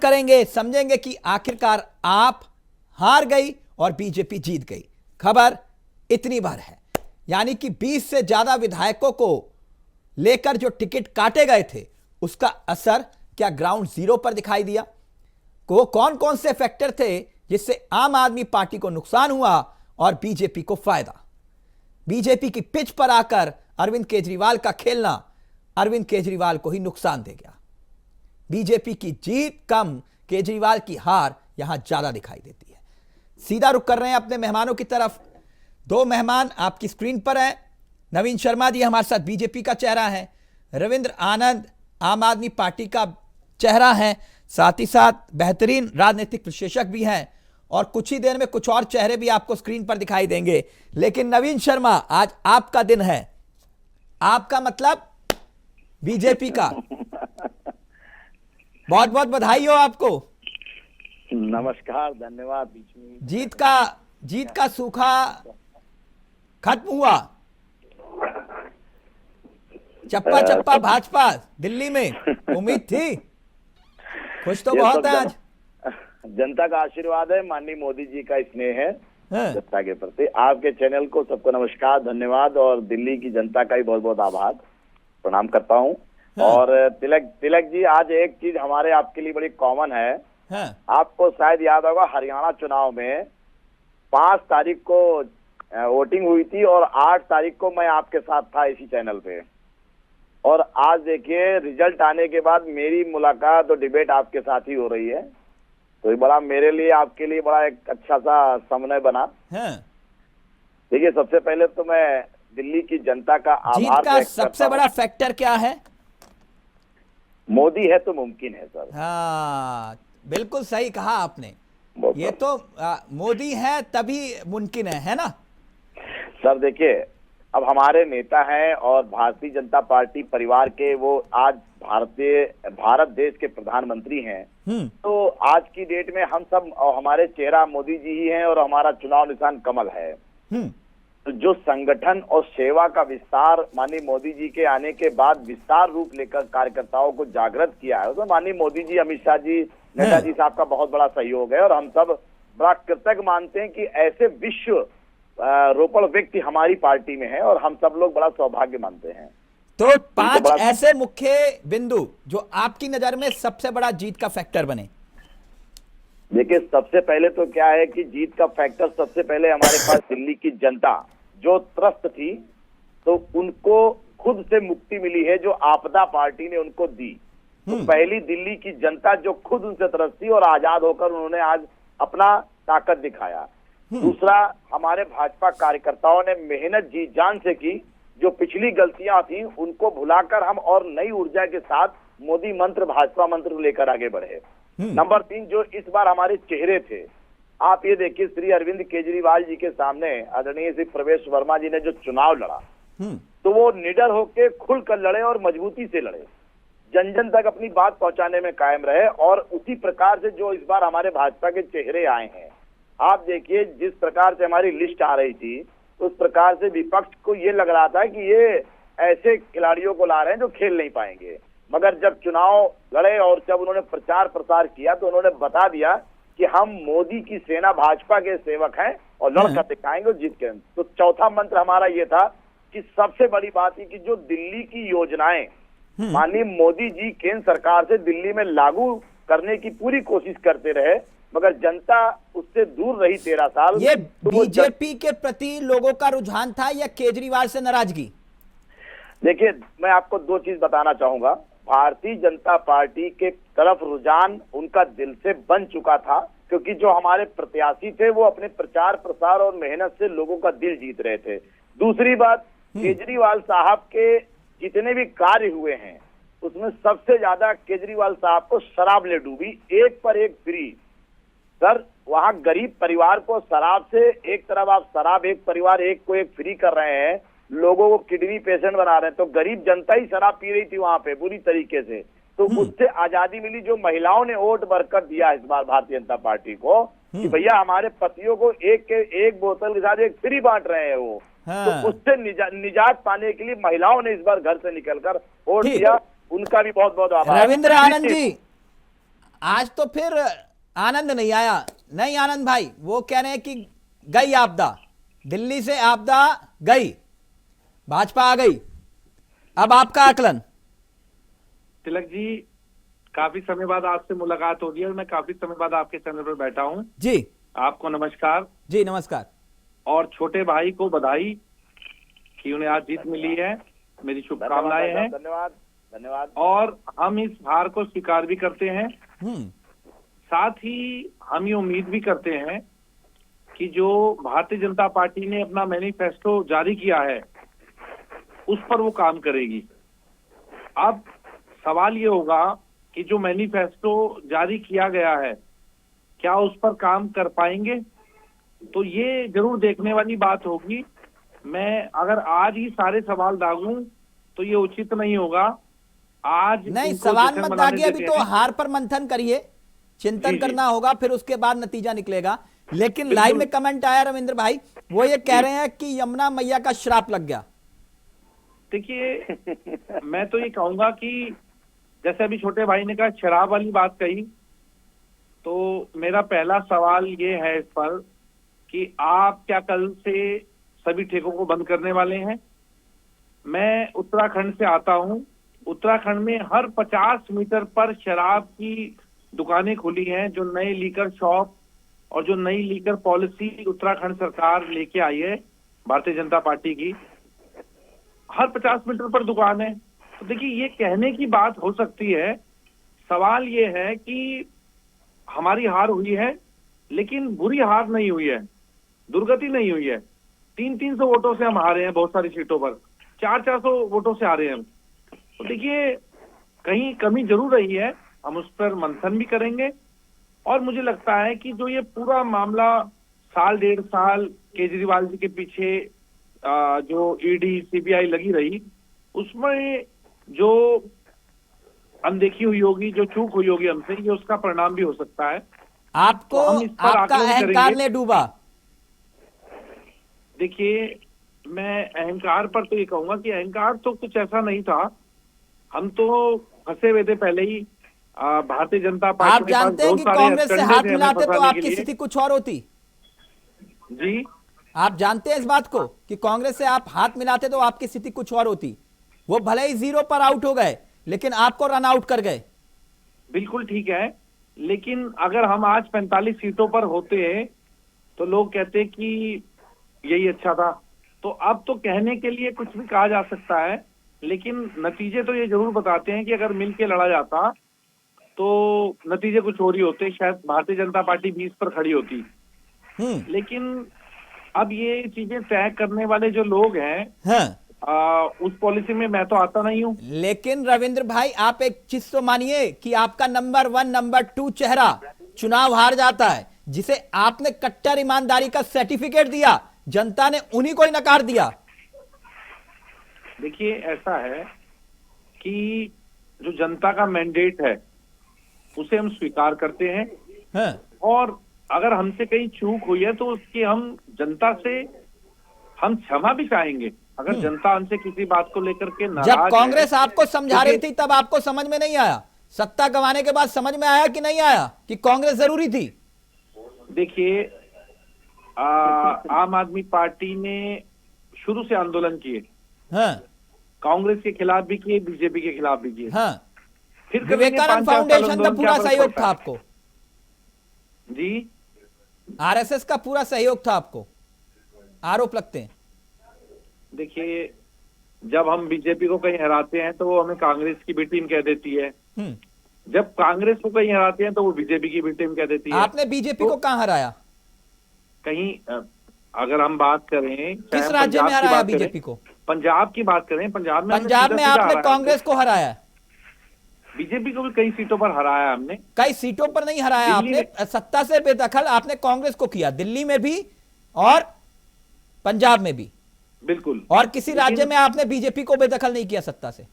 करेंगे, समझेंगे कि आखिरकार आप हार गई और बीजेपी जीत गई। खबर इतनी बार है, यानी कि 20 से ज्यादा विधायकों को लेकर जो टिकट काटे गए थे उसका असर क्या ग्राउंड जीरो पर दिखाई दिया? वो कौन कौन से फैक्टर थे जिससे आम आदमी पार्टी को नुकसान हुआ और बीजेपी को फायदा? बीजेपी की पिच पर आकर अरविंद केजरीवाल का खेलना अरविंद केजरीवाल को ही नुकसान दे गया। बीजेपी की जीत कम, केजरीवाल की हार यहां ज्यादा दिखाई देती है। सीधा रुख कर रहे हैं अपने मेहमानों की तरफ। दो मेहमान आपकी स्क्रीन पर हैं। नवीन शर्मा जी हमारे साथ बीजेपी का चेहरा है, रविंद्र आनंद आम आदमी पार्टी का चेहरा है, साथ ही साथ बेहतरीन राजनीतिक विश्लेषक भी हैं और कुछ ही देर में कुछ और चेहरे भी आपको स्क्रीन पर दिखाई देंगे। लेकिन नवीन शर्मा, आज आपका दिन है, आपका मतलब बीजेपी का। बहुत बहुत बधाई हो आपको। नमस्कार, धन्यवाद। जीत का सूखा खत्म हुआ। चप्पा चप्पा भाजपा दिल्ली में उम्मीद थी, खुश तो बहुत है आज। जनता का आशीर्वाद है, माननीय मोदी जी का स्नेह है हाँ। जनता के प्रति। आपके चैनल को सबको नमस्कार, धन्यवाद और दिल्ली की जनता का भी बहुत बहुत आभार, प्रणाम करता हूँ। हाँ। और तिलक जी, आज एक चीज हमारे आपके लिए बड़ी कॉमन है। हाँ। आपको शायद याद होगा, हरियाणा चुनाव में 5 तारीख को वोटिंग हुई थी और 8 तारीख को मैं आपके साथ था इसी चैनल पे। और आज देखिए, रिजल्ट आने के बाद मेरी मुलाकात और डिबेट आपके साथ ही हो रही है, तो ये बड़ा मेरे लिए, आपके लिए बड़ा एक अच्छा सा समन्वय बना। हाँ। देखिए, सबसे पहले तो मैं दिल्ली की जनता का जीत आभार का सबसे बड़ा फैक्टर क्या है? मोदी है तो मुमकिन है सर। हाँ, बिल्कुल सही कहा आपने। ये तो मोदी है तभी मुमकिन है ना सर? देखिए, अब हमारे नेता हैं और भारतीय जनता पार्टी परिवार के, वो आज भारत देश के प्रधानमंत्री हैं। तो आज की डेट में हम सब और हमारे चेहरा मोदी जी ही हैं और हमारा चुनाव निशान कमल है। तो जो संगठन और सेवा का विस्तार माननीय मोदी जी के आने के बाद विस्तार रूप लेकर कार्यकर्ताओं को जागृत किया है, उसमें माननीय मोदी जी, अमित शाह जी, नड्डा जी साहब का बहुत बड़ा सहयोग है। और हम सब बड़ा कृतज्ञ मानते हैं कि ऐसे विश्व रोपण व्यक्ति हमारी पार्टी में है और हम सब लोग बड़ा सौभाग्य मानते हैं। तो 5 ऐसे मुख्य बिंदु जो आपकी नजर में सबसे बड़ा जीत का फैक्टर बने। देखिए, सबसे पहले तो क्या है कि जीत का फैक्टर, सबसे पहले हमारे पास दिल्ली की जनता जो त्रस्त थी, तो उनको खुद से मुक्ति मिली है जो आपदा पार्टी ने उनको दी। तो पहली दिल्ली की जनता जो खुद उनसे त्रस्त थी और आजाद होकर उन्होंने आज अपना ताकत दिखाया। दूसरा, हमारे भाजपा कार्यकर्ताओं ने मेहनत जी जान से की, जो पिछली गलतियां थी उनको भुलाकर हम और नई ऊर्जा के साथ मोदी मंत्र, भाजपा मंत्र लेकर आगे बढ़े। नंबर 3, जो इस बार हमारे चेहरे थे, आप ये देखिए, श्री अरविंद केजरीवाल जी के सामने आदरणीय श्री प्रवेश वर्मा जी ने जो चुनाव लड़ा, तो वो निडर होकर खुलकर लड़े और मजबूती से लड़े, जन जन तक अपनी बात पहुंचाने में कायम रहे। और उसी प्रकार से जो इस बार हमारे भाजपा के चेहरे आए हैं, आप देखिए, जिस प्रकार से हमारी लिस्ट आ रही थी, उस प्रकार से विपक्ष को ये लग रहा था कि ये ऐसे खिलाड़ियों को ला रहे हैं जो खेल नहीं पाएंगे। मगर जब चुनाव लड़े और जब उन्होंने प्रचार प्रसार किया, तो उन्होंने बता दिया कि हम मोदी की सेना, भाजपा के सेवक हैं और लड़कर दिखाएंगे और जीत के। तो चौथा मंत्र हमारा ये था कि सबसे बड़ी बात है कि जो दिल्ली की योजनाएं माननीय मोदी जी केंद्र सरकार से दिल्ली में लागू करने की पूरी कोशिश करते रहे, मगर जनता उससे दूर रही 13 साल। ये बीजेपी के प्रति लोगों का रुझान था या केजरीवाल से नाराजगी? देखिए, मैं आपको 2 चीज बताना चाहूंगा। भारतीय जनता पार्टी के तरफ रुझान उनका दिल से बन चुका था, क्योंकि जो हमारे प्रत्याशी थे वो अपने प्रचार प्रसार और मेहनत से लोगों का दिल जीत रहे थे। दूसरी बात, केजरीवाल साहब के जितने भी कार्य हुए हैं उसमें सबसे ज्यादा केजरीवाल साहब को शराब ले डूबी, एक पर एक फ्री। सर, वहां गरीब परिवार को शराब से, एक तरफ आप शराब एक परिवार एक को एक फ्री कर रहे हैं, लोगों को किडनी पेशेंट बना रहे हैं, तो गरीब जनता ही शराब पी रही थी वहां पे बुरी तरीके से। तो उससे आजादी मिली। जो महिलाओं ने वोट बढ़कर दिया इस बार भारतीय जनता पार्टी को कि भैया हमारे पतियों को एक बोतल के साथ एक फ्री बांट रहे हैं वो, तो उससे निजात पाने के लिए महिलाओं ने इस बार घर से निकलकर वोट दिया। उनका भी बहुत बहुत आभार। रविंद्र आनंद जी, आज तो फिर आनंद नहीं आया। नहीं आनंद भाई, वो कह रहे हैं कि गई आपदा, दिल्ली से आपदा गई, भाजपा आ गई। अब आपका आकलन। तिलक जी, काफी समय बाद आपसे मुलाकात हो रही है और मैं काफी समय बाद आपके चैनल पर बैठा हूं। जी आपको नमस्कार। जी नमस्कार। और छोटे भाई को बधाई कि उन्हें आज जीत मिली है। मेरी शुभकामनाएं हैं। धन्यवाद धन्यवाद। और हम इस हार को स्वीकार भी करते हैं, हम्म। साथ ही हम ये उम्मीद भी करते हैं कि जो भारतीय जनता पार्टी ने अपना मैनिफेस्टो जारी किया है उस पर वो काम करेगी। अब सवाल ये होगा कि जो मैनिफेस्टो जारी किया गया है क्या उस पर काम कर पाएंगे, तो ये जरूर देखने वाली बात होगी। मैं अगर आज ही सारे सवाल दागूं तो ये उचित नहीं होगा। आज नहीं, इनको सवाल जश्न मत मनाने दागिए, अभी देते तो हैं। हार पर मंथन करिए, चिंतन जी, जी। करना होगा, फिर उसके बाद नतीजा निकलेगा। लेकिन बिल्कुल। लाइव में कमेंट आया रविंद्र भाई, वो ये कह रहे हैं कि यमुना मैया का श्राप लग गया। देखिए, मैं तो ये कहूंगा कि जैसे अभी छोटे भाई ने कहा शराब वाली बात कही, तो मेरा पहला सवाल ये है इस पर कि आप क्या कल से सभी ठेकों को बंद करने वाले हैं? मैं उत्तराखंड से आता हूं। उत्तराखंड में हर 50 मीटर पर शराब की दुकानें खुली हैं। जो नए लीकर शॉप और जो नई लीकर पॉलिसी उत्तराखंड सरकार लेके आई है भारतीय जनता पार्टी की, हर 50 मीटर पर दुकान है। तो देखिए, ये कहने की बात हो सकती है। सवाल ये है कि हमारी हार हुई है, लेकिन बुरी हार नहीं हुई है, दुर्गति नहीं हुई है। 300-300 वोटों से हम हारे हैं, बहुत सारी सीटों पर 400-400 वोटों से हारे हैं हम। तो देखिए, कहीं कमी जरूर रही है, हम उस पर मंथन भी करेंगे। और मुझे लगता है कि जो ये पूरा मामला साल 1.5 साल केजरीवाल जी के पीछे जो ईडी सीबीआई लगी रही, उसमें जो अनदेखी हुई होगी, जो चूक हुई होगी हमसे, ये उसका परिणाम भी हो सकता है। आपको तो हम इस पर आपका आकलन अहंकार करेंगे। ने डूबा। देखिए, मैं अहंकार पर तो ये कहूंगा कि अहंकार तो कुछ ऐसा नहीं था। हम तो फंसे हुए थे पहले ही। भारतीय जनता पार्टी आप के पास जानते हैं बहुत कि सारे कांग्रेस से हथकंडे हाथ थे हमें मिलाते तो फंसाने के आपकी लिए। स्थिति कुछ और होती। जी, आप जानते हैं इस बात को कि कांग्रेस से आप हाथ मिलाते तो आपकी स्थिति कुछ और होती। वो भले ही 0 पर आउट हो गए, लेकिन आपको रन आउट कर गए। बिल्कुल ठीक है। लेकिन अगर हम आज 45 सीटों पर होते तो लोग कहते कि यही अच्छा था। तो अब तो कहने के लिए कुछ भी कहा जा सकता है, लेकिन नतीजे तो ये जरूर बताते हैं कि अगर मिल के लड़ा जाता तो नतीजे कुछ और ही होते। शायद भारतीय जनता पार्टी 20 पर खड़ी होती। लेकिन अब ये चीजें तय करने वाले जो लोग हैं, हाँ। उस पॉलिसी में मैं तो आता नहीं हूं। लेकिन रविंद्र भाई, आप एक चीज तो मानिए कि आपका नंबर 1 नंबर 2 चेहरा चुनाव हार जाता है, जिसे आपने कट्टर ईमानदारी का सर्टिफिकेट दिया, जनता ने उन्हीं को ही नकार दिया। देखिए, ऐसा है कि जो जनता का मैंडेट है उसे हम स्वीकार करते हैं। हाँ। और अगर हमसे कहीं चूक हुई है तो उसकी हम जनता से हम क्षमा भी चाहेंगे। अगर जनता हमसे किसी बात को लेकर के नाराज जब है, कांग्रेस आपको समझा रही क्योंकि- थी तब आपको समझ में नहीं आया, सत्ता गंवाने के बाद समझ में आया कि नहीं आया कि कांग्रेस जरूरी थी? देखिए, आम आदमी पार्टी ने शुरू से आंदोलन किए, हाँ। कांग्रेस के खिलाफ भी किए, बीजेपी के खिलाफ भी किए। हाँ। फिर करेंगे विवेकानंद 5-4 साल फाउंडेशन का आंदोलन, पूरा क्या फर्क सहयोग पड़ता था है? आपको, जी, आरएसएस का पूरा सहयोग था आपको, आरोप लगते हैं। देखिए, जब हम बीजेपी को कहीं हराते हैं तो वो हमें कांग्रेस की भी टीम कह देती है। जब कांग्रेस को कहीं हराते हैं तो वो बीजेपी की भी टीम कह देती है। आपने बीजेपी को कहां हराया? कहीं अगर हम बात करें, चाहे किस हम राज्य में पंजाब की हराया बात करें, बीजेपी को? पंजाब की बात करें, पंजाब में हमने पंजाब में सीधा-सीधा आपने हराया कांग्रेस को हराया, हमको। बीजेपी को भी कई सीटों पर हराया हमने। कई सीटों पर नहीं हराया दिल्ली आपने, सत्ता से बेदखल आपने कांग्रेस को किया, दिल्ली में भी और पंजाब में भी। बिल्कुल। और किसी लेकिन- राज्य में आपने बीजेपी को बेदखल नहीं किया सत्ता से?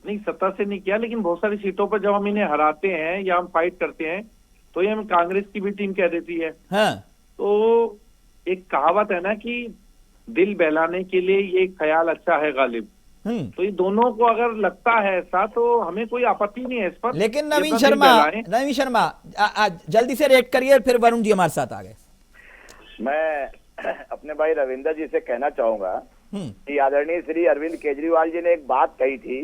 नहीं, सत्ता से नहीं किया, लेकिन बहुत सारी सीटों पर जब हम इन्हें हराते हैं या हम फाइट करते हैं तो ये हमें कांग्रेस की भी टीम कह देती है। हाँ। तो एक कहावत है ना कि दिल बहलाने के लिए ये ख्याल अच्छा है गालिब। तो ये दोनों को अगर लगता है ऐसा तो हमें कोई आपत्ति नहीं है इस पर। लेकिन ये नवीन बस शर्मा, बहलाएं। नवीन शर्मा जल्दी से रेट करिए, फिर वरुण जी हमारे साथ आ गए। मैं अपने भाई रविंदर जी से कहना चाहूंगा हम्म, कि आदरणीय श्री अरविंद केजरीवाल जी ने एक बात कही थी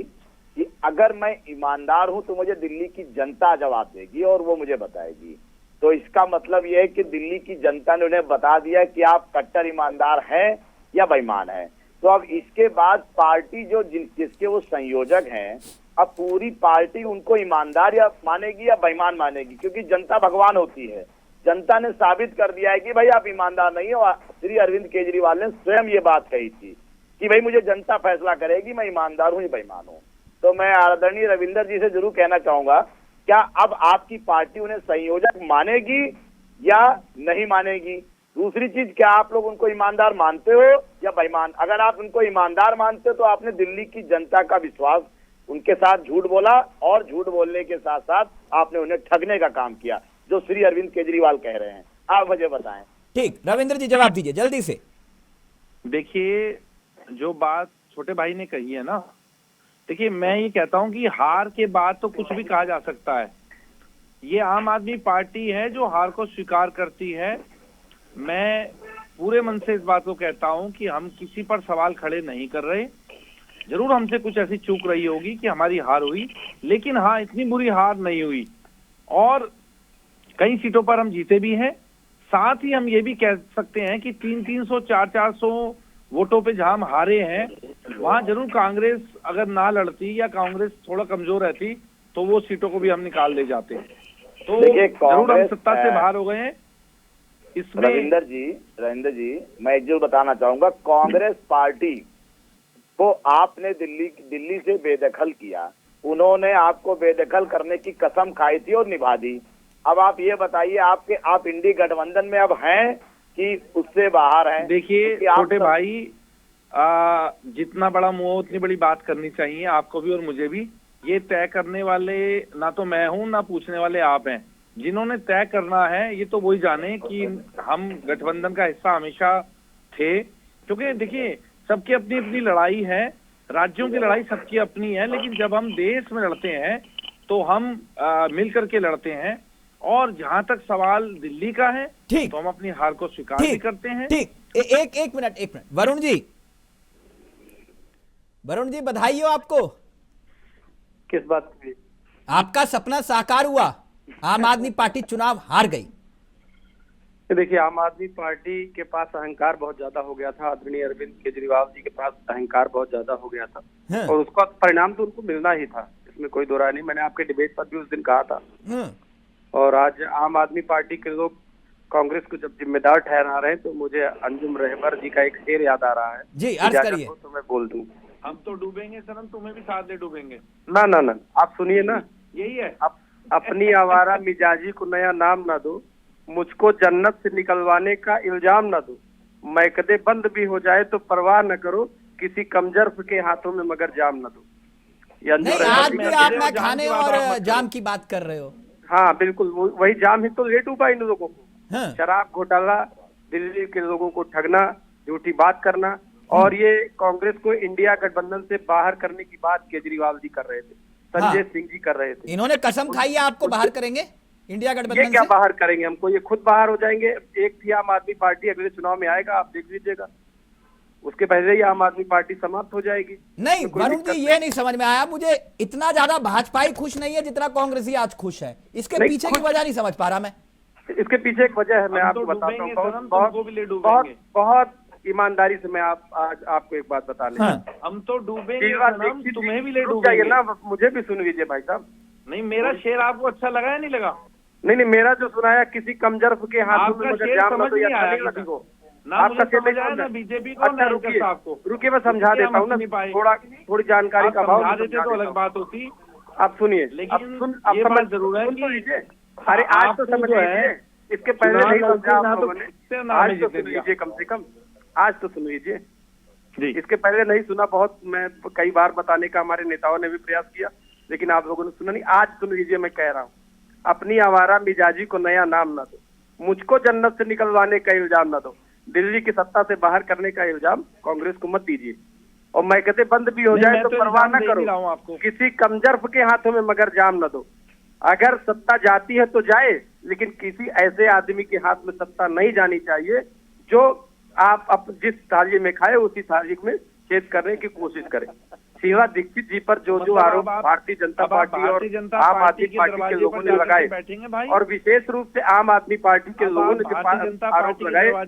कि अगर मैं ईमानदार हूं तो मुझे दिल्ली की जनता जवाब देगी और वो मुझे बताएगी। तो इसका मतलब यह है कि दिल्ली की जनता ने उन्हें बता दिया कि आप कट्टर ईमानदार हैं या बेईमान हैं। तो अब इसके बाद पार्टी जो जिसके वो संयोजक हैं, अब पूरी पार्टी उनको ईमानदार या मानेगी या बेईमान मानेगी, क्योंकि जनता भगवान होती है। जनता ने साबित कर दिया है कि भाई आप ईमानदार नहीं हो। श्री अरविंद केजरीवाल ने स्वयं ये बात कही थी कि भाई मुझे जनता फैसला करेगी मैं ईमानदार हूं या बेईमान हूं। तो मैं आदरणीय रविंदर जी से जरूर कहना चाहूंगा, क्या अब आपकी पार्टी उन्हें संयोजक मानेगी या नहीं मानेगी? दूसरी चीज, क्या आप लोग उनको ईमानदार मानते हो या बेईमान? अगर आप उनको ईमानदार मानते हो तो आपने दिल्ली की जनता का विश्वास उनके साथ झूठ बोला, और झूठ बोलने के साथ साथ आपने उन्हें ठगने का काम किया, जो श्री अरविंद केजरीवाल कह रहे हैं। आप मुझे बताएं। ठीक, रविंद्र जी जवाब दीजिए जल्दी से। देखिए, जो बात छोटे भाई ने कही है ना, देखिए मैं ये कहता हूं कि हार के बाद तो कुछ भी कहा जा सकता है। ये आम आदमी पार्टी है जो हार को स्वीकार करती है। मैं पूरे मन से इस बात को कहता हूं कि हम किसी पर सवाल खड़े नहीं कर रहे। जरूर हमसे कुछ ऐसी चूक रही होगी कि हमारी हार हुई, लेकिन हाँ, इतनी बुरी हार नहीं हुई और कई सीटों पर हम जीते भी हैं। साथ ही हम ये भी कह सकते हैं कि 300-300, 400-400 वोटों पे जहां हम हारे हैं, वहां जरूर कांग्रेस अगर ना लड़ती या कांग्रेस थोड़ा कमजोर रहती तो वो सीटों को भी हम निकाल ले जाते। तो देखिए, जरूर हम सत्ता से बाहर हो गए हैं इसमें। रविंदर जी मैं एक जो बताना चाहूंगा, कांग्रेस पार्टी को आपने दिल्ली से बेदखल किया, उन्होंने आपको बेदखल करने की कसम खाई थी और निभा दी। अब आप ये बताइए, आप इंडी गठबंधन में अब हैं कि उससे बाहर हैं? देखिए छोटे भाई, जितना बड़ा मुंह उतनी बड़ी बात करनी चाहिए, आपको भी और मुझे भी। ये तय करने वाले ना तो मैं हूं ना पूछने वाले आप हैं। जिन्होंने तय करना है ये तो वही जाने कि हम गठबंधन का हिस्सा हमेशा थे। क्योंकि देखिए, सबकी अपनी अपनी लड़ाई है, राज्यों की लड़ाई सबकी अपनी है, लेकिन जब हम देश में लड़ते हैं तो हम मिल करके लड़ते हैं। और जहां तक सवाल दिल्ली का है तो हम अपनी हार को स्वीकार भी करते हैं। ठीक, एक मिनट वरुण जी बधाई हो आपको। किस बात की? आपका सपना साकार हुआ, आम आदमी पार्टी चुनाव हार गई। देखिए, आम आदमी पार्टी के पास अहंकार बहुत ज्यादा हो गया था। आदरणीय अरविंद केजरीवाल जी के पास अहंकार बहुत ज्यादा हो गया था। हाँ। और उसका परिणाम तो उनको मिलना ही था, इसमें कोई दो राय नहीं। मैंने आपके डिबेट पर भी उस दिन कहा था। हाँ। और आज आम आदमी पार्टी के लोग कांग्रेस को जब जिम्मेदार ठहरा रहे हैं तो मुझे अंजुम रहबर जी का एक शेर याद आ रहा है जी, अर्ज करिए। तो मैं बोल दूं। हम तो डूबेंगे सनम, तुम्हें भी साथ ले डूबेंगे। ना ना ना, आप सुनिए ना, यही है। अपनी आवारा मिजाजी को नया नाम ना दो, मुझको जन्नत से निकलवाने का इल्जाम ना दो, मैकदे बंद भी हो जाए तो परवाह न करो, किसी कमजर्फ के हाथों में मगर जाम न दो। नहीं, आज भी आप ना खाने और जाम की बात कर रहे हो। हाँ बिल्कुल, वही जाम ही तो ले डूबा इन लोगों को। हाँ। शराब घोटाला, दिल्ली के लोगों को ठगना, झूठी बात करना, और ये कांग्रेस को इंडिया गठबंधन से बाहर करने की बात केजरीवाल जी कर रहे थे, संजय सिंह जी कर रहे थे। इन्होंने कसम खाई है आपको बाहर करेंगे इंडिया गठबंधन से। ये क्या बाहर करेंगे हमको, ये खुद बाहर हो जाएंगे। एक थी आम आदमी पार्टी, अगले चुनाव में आएगा, आप देख लीजिएगा, उसके पहले ही आम आदमी पार्टी समाप्त हो जाएगी। नहीं वरुण जी, ये नहीं समझ में आया मुझे, इतना ज्यादा भाजपाई खुश नहीं है जितना कांग्रेसी आज खुश है। इसके पीछे की वजह नहीं समझ पा रहा मैं। इसके पीछे एक वजह है, मैं आपको बताता हूँ। बहुत ईमानदारी से मैं आज आपको एक बात बता लें। हाँ। हम तो डूबेंगे सनम, तुम्हें भी ले डूबेंगे ना, मुझे भी सुन लीजिए भाई साहब। नहीं, मेरा शेर आपको अच्छा लगा या नहीं लगा? नहीं, मेरा जो सुनाया, किसी कमजर्फ के हाथों में मगर जाम न दो, या लगी को आपका शेर नहीं ना बीजेपी को। अच्छा रुकिए, मैं समझा देता हूँ ना, थोड़ी जानकारी का भाव समझा देते तो अलग बात होती। आप सुनिए, लेकिन ये बात जरूर है कि अरे आज तो समझ लीजिए, इसके पहले नहीं समझा आप लोगों ने, आज तो सुन लीजिए, कम से कम आज तो सुन लीजिए जी। इसके पहले नहीं सुना, बहुत मैं कई बार बताने का हमारे नेताओं ने भी प्रयास किया, लेकिन आप लोगों ने सुना नहीं। आज सुन लीजिए, मैं कह रहा हूँ, अपनी आवारा मिजाजी को नया नाम ना दो, मुझको जन्नत से निकलवाने का इल्जाम ना दो, दिल्ली की सत्ता से बाहर करने का इल्जाम कांग्रेस को मत दीजिए। और मैकते बंद भी हो जाए तो परवाह न करो, किसी कमजर्फ के हाथों में मगर जाम न दो। अगर सत्ता जाती है तो जाए, लेकिन किसी ऐसे आदमी के हाथ में सत्ता नहीं जानी चाहिए जो आप जिस थाली में खाए उसी थाली में छेद करने की कोशिश करें। शीला दीक्षित जी पर जो आरोप भारतीय जनता पार्टी और आम आदमी पार्टी के लोगों ने लगाए, और विशेष रूप से आम आदमी पार्टी के लोगों ने जो आरोप लगाए, आज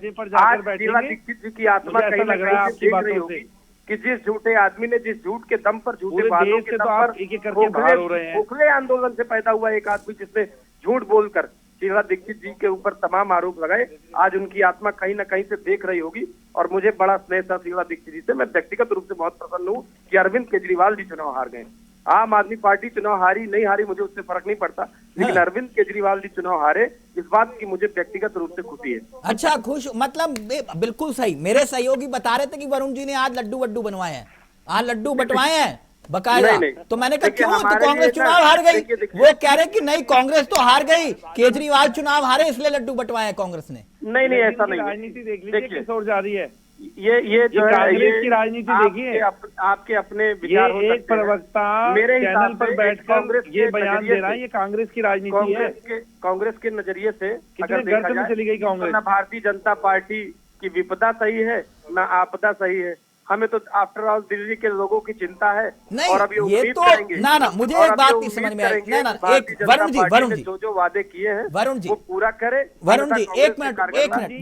शीला दीक्षित जी की आत्मा कहीं न कहीं से देख रही होगी कि जिस झूठे आदमी ने जिस झूठ के दम पर, झूठे वादों के दम पर खोखले आंदोलन से पैदा हुआ एक आदमी जिसने झूठ बोलकर शीला दीक्षित जी के ऊपर तमाम आरोप लगाए, आज उनकी आत्मा कहीं न कहीं से देख रही होगी। और मुझे बड़ा स्नेह था शीला दीक्षित जी से। मैं व्यक्तिगत रूप से बहुत प्रसन्न हूँ कि अरविंद केजरीवाल जी चुनाव हार गए। आम आदमी पार्टी चुनाव हारी नहीं हारी मुझे उससे फर्क नहीं पड़ता, लेकिन अरविंद केजरीवाल जी चुनाव हारे इस बात की मुझे व्यक्तिगत रूप से खुशी है। अच्छा, खुश मतलब बिल्कुल सही। मेरे सहयोगी बता रहे थे कि वरुण जी ने आज लड्डू वड्डू बनवाए हैं, आज लड्डू बंटवाए हैं बकायदा। तो मैंने कहा क्यों, तो कांग्रेस चुनाव हार गई। वो कह रहे कि नहीं कांग्रेस तो हार गई, केजरीवाल चुनाव हारे इसलिए लड्डू बंटवाए हैं कांग्रेस ने। नहीं ऐसा नहीं, राजनीति देख लीजिए किस ओर जा रही है। ये जो है कांग्रेस की राजनीति देखिए, आपके अपने विचार हो सकते हैं। एक प्रवक्ता मेरे चैनल पर बैठकर ये बयान दे रहा है, ये कांग्रेस की राजनीति है। कांग्रेस के नजरिए से अगर देखा जाए, चली गई कांग्रेस। ना भारतीय जनता पार्टी की विपदा सही है ना आपदा सही है। हमें तो आफ्टर ऑल दिल्ली के लोगों की चिंता है। नहीं, और अभी ये तो ना मुझे एक बात नहीं समझ में आई। ना एक वरुण जी जो वादे किए हैं वरुण जी वो पूरा करे। वरुण जी एक मिनट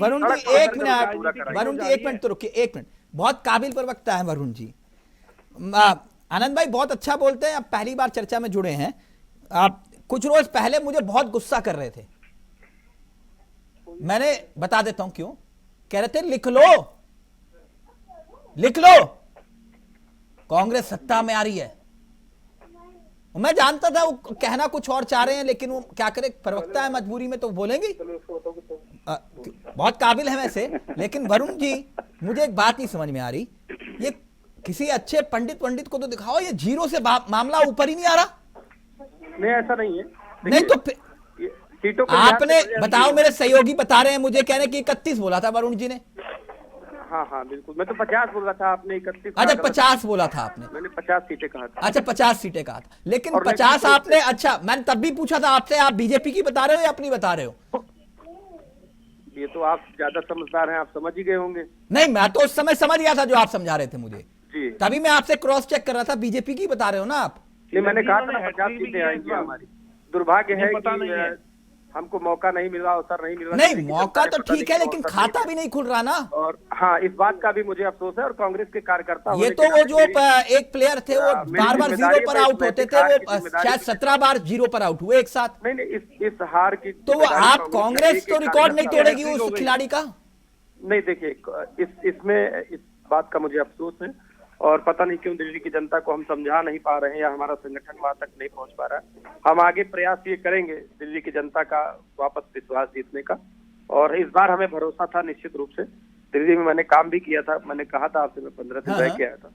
वरुण जी एक मिनट तो रुकिए, एक मिनट। बहुत काबिल प्रवक्ता है वरुण जी। आनंद भाई बहुत अच्छा बोलते हैं, आप पहली बार चर्चा में जुड़े हैं। आप कुछ रोज पहले मुझे बहुत गुस्सा कर रहे थे, मैंने बता देता हूं क्यों। कह रहे थे लिख लो कांग्रेस सत्ता में आ रही है। मैं जानता था वो कहना कुछ और चाह रहे हैं, लेकिन वो क्या करे, प्रवक्ता है, मजबूरी में तो बोलेंगे। बहुत काबिल है वैसे, लेकिन वरुण जी मुझे एक बात नहीं समझ में आ रही, ये किसी अच्छे पंडित को तो दिखाओ, ये जीरो से मामला ऊपर ही नहीं आ रहा। नहीं ऐसा नहीं है। नहीं तो सीटों आपने बताओ, मेरे सहयोगी बता रहे हैं मुझे, कह रहे हैं कि 31 बोला था वरुण जी ने। हाँ बिल्कुल, मैं तो 50 बोल रहा था, आपने 31। अच्छा 50 बोला था आपने, मैंने 50 सीटें कहा था। अच्छा 50 सीटें कहा था, लेकिन 50 आपने, अच्छा मैंने तब भी पूछा था आपसे, आप बीजेपी की बता रहे हो या अपनी बता रहे हो? ये तो आप ज्यादा समझदार हैं, आप समझ ही गए होंगे। नहीं, मैं तो उस समय समझ गया था जो आप समझा रहे थे मुझे जी, तभी मैं आपसे क्रॉस चेक कर रहा था। बीजेपी की बता रहे हो ना आप? नहीं, मैंने कहा था 50 सीटें आएंगी हमारी। दुर्भाग्य है कि हमको मौका नहीं मिल रहा, अवसर नहीं मिल रहा। नहीं मौका तो ठीक है, लेकिन खाता भी नहीं खुल रहा ना। और हाँ, इस बात का भी मुझे अफसोस है। और कांग्रेस के कार्यकर्ता, ये तो वो जो एक प्लेयर थे वो बार जीरो पर आउट होते थे, वो शायद 17 बार जीरो पर आउट हुए एक साथ। नहीं, इस हार की तो वो आप कांग्रेस तो रिकॉर्ड नहीं तोड़ेगी उस खिलाड़ी का। नहीं देखिए, इसमें इस बात का मुझे अफसोस है, और पता नहीं क्यों दिल्ली की जनता को हम समझा नहीं पा रहे हैं, या हमारा संगठन वहां तक नहीं पहुंच पा रहा है। हम आगे प्रयास ये करेंगे दिल्ली की जनता का वापस विश्वास जीतने का, और इस बार हमें भरोसा था निश्चित रूप से। दिल्ली में मैंने काम भी किया था, मैंने कहा था आपसे, मैं 15 दिन रह के आया था,